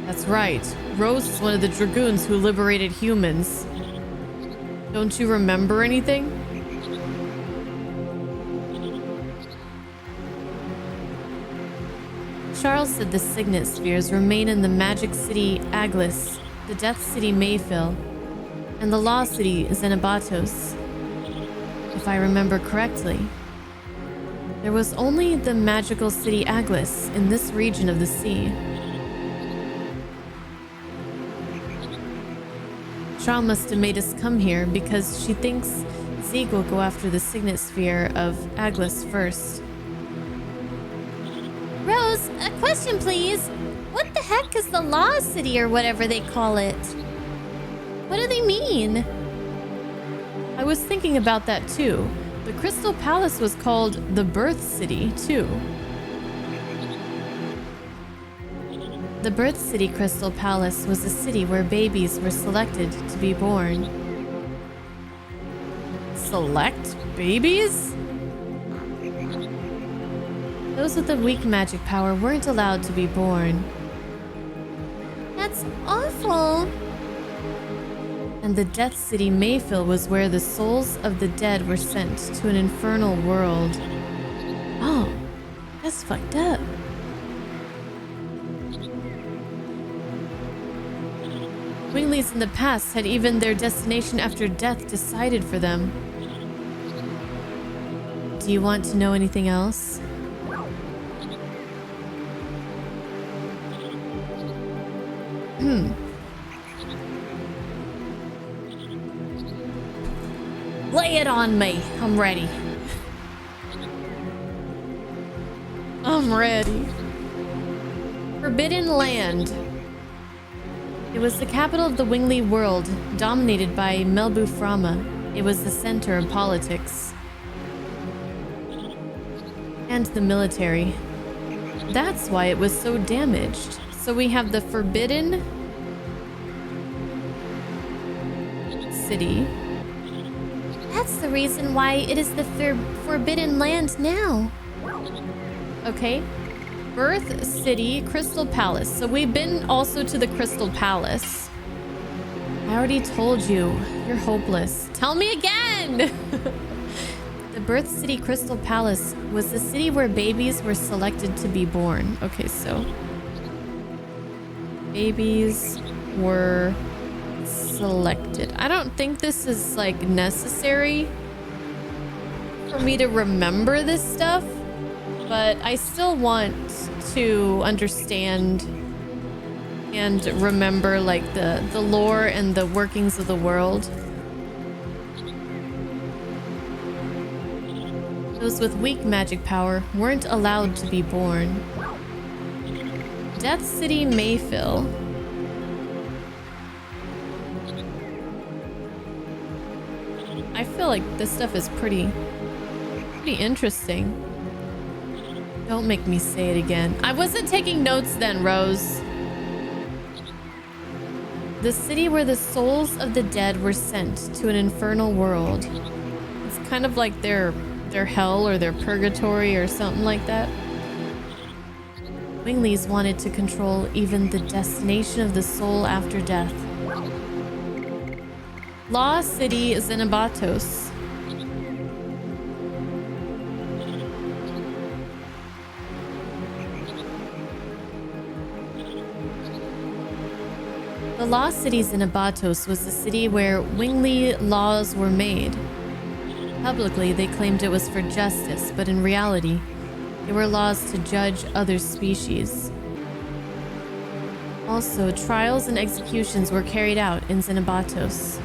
That's right. Rose is one of the Dragoons who liberated humans. Don't you remember anything? Charles said the Signet spheres remain in the magic city Aglis, the death city Mayfill. and the lost city Xenobatos. If I remember correctly, there was only the magical city Aglis in this region of the sea. Shaw must have made us come here because she thinks Zeke will go after the signet sphere of Aglis first. Rose, a question please. What the heck is the Lost City or whatever they call it? What do they mean? I was thinking about that too. The Crystal Palace was called the Birth City too. The Birth City Crystal Palace was a city where babies were selected to be born. Select babies? Those with the weak magic power weren't allowed to be born. That's awful. And the Death City Mayfield was where the souls of the dead were sent to an infernal world. Oh, that's fucked up. Wingley's in the past had even their destination after death decided for them. Do you want to know anything else? Lay it on me. I'm ready. I'm ready. Forbidden Land. It was the capital of the Wingley world, dominated by Melbuframa. It was the center of politics. And the military. That's why it was so damaged. So we have the Forbidden City. That's the reason why it is the Forbidden Land now. Okay. Birth City, Crystal Palace. So we've been also to the Crystal Palace. I already told you. You're hopeless. Tell me again! The Birth City Crystal Palace was the city where babies were selected to be born. Okay, so babies were selected. I don't think this is like necessary for me to remember this stuff, but I still want to understand and remember like the lore and the workings of the world. Those with weak magic power weren't allowed to be born. Death City Mayfield. I feel like this stuff is pretty interesting. Don't make me say it again. I wasn't taking notes then, Rose. The city where the souls of the dead were sent to an infernal world. It's kind of like their hell or their purgatory or something like that. Wingleys wanted to control even the destination of the soul after death. Lost City Xenobatos. The Lost City Xenobatos was the city where Wingley laws were made. Publicly, they claimed it was for justice, but in reality, they were laws to judge other species. Also, trials and executions were carried out in Xenobatos.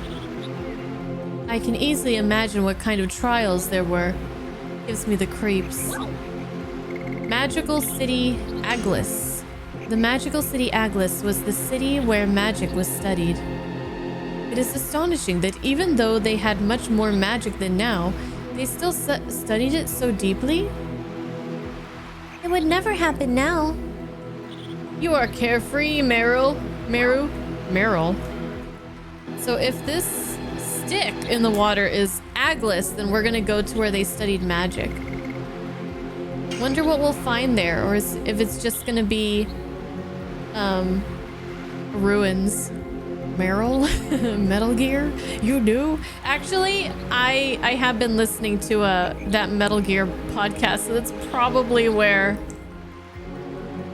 I can easily imagine what kind of trials there were. Gives me the creeps. Magical City Aglis. The Magical City Aglis was the city where magic was studied. It is astonishing that even though they had much more magic than now, they still studied it so deeply. It would never happen now. You are carefree, Meryl. So if this stick in the water is Aglis, then we're gonna go to where they studied magic. Wonder what we'll find there, or if it's just gonna be ruins. Meryl? Metal Gear? You do? Actually, I have been listening to that Metal Gear podcast, so that's probably where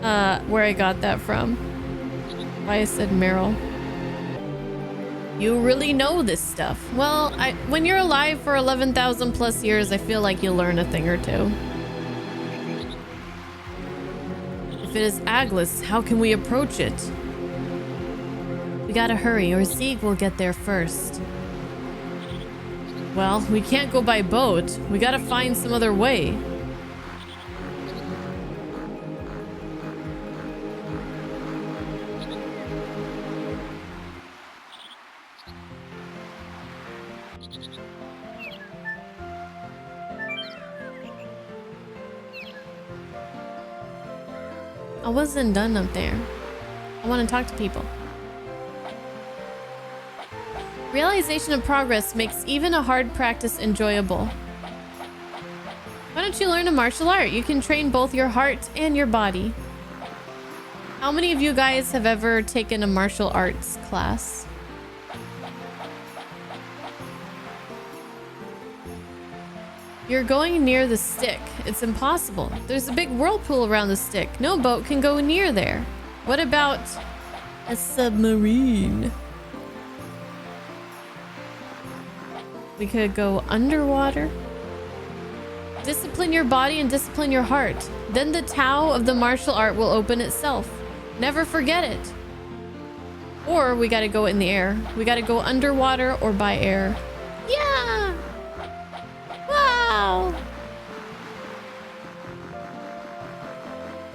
I got that from. Why I said Meryl. You really know this stuff. Well, when you're alive for 11,000 plus years, I feel like you'll learn a thing or two. If it is Aglis, how can we approach it? We gotta hurry or Zeke will get there first. Well, we can't go by boat. We gotta find some other way. I wasn't done up there. I want to talk to people. Realization of progress makes even a hard practice enjoyable. Why don't you learn a martial art? You can train both your heart and your body. How many of you guys have ever taken a martial arts class? You're going near the stick. It's impossible. There's a big whirlpool around the stick. No boat can go near there. What about a submarine? We could go underwater. Discipline your body and discipline your heart. Then the Tao of the martial art will open itself. Never forget it. Or we gotta go in the air. We gotta go underwater or by air. Yeah! Wow!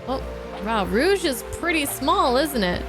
Oh, wow, Rouge is pretty small, isn't it?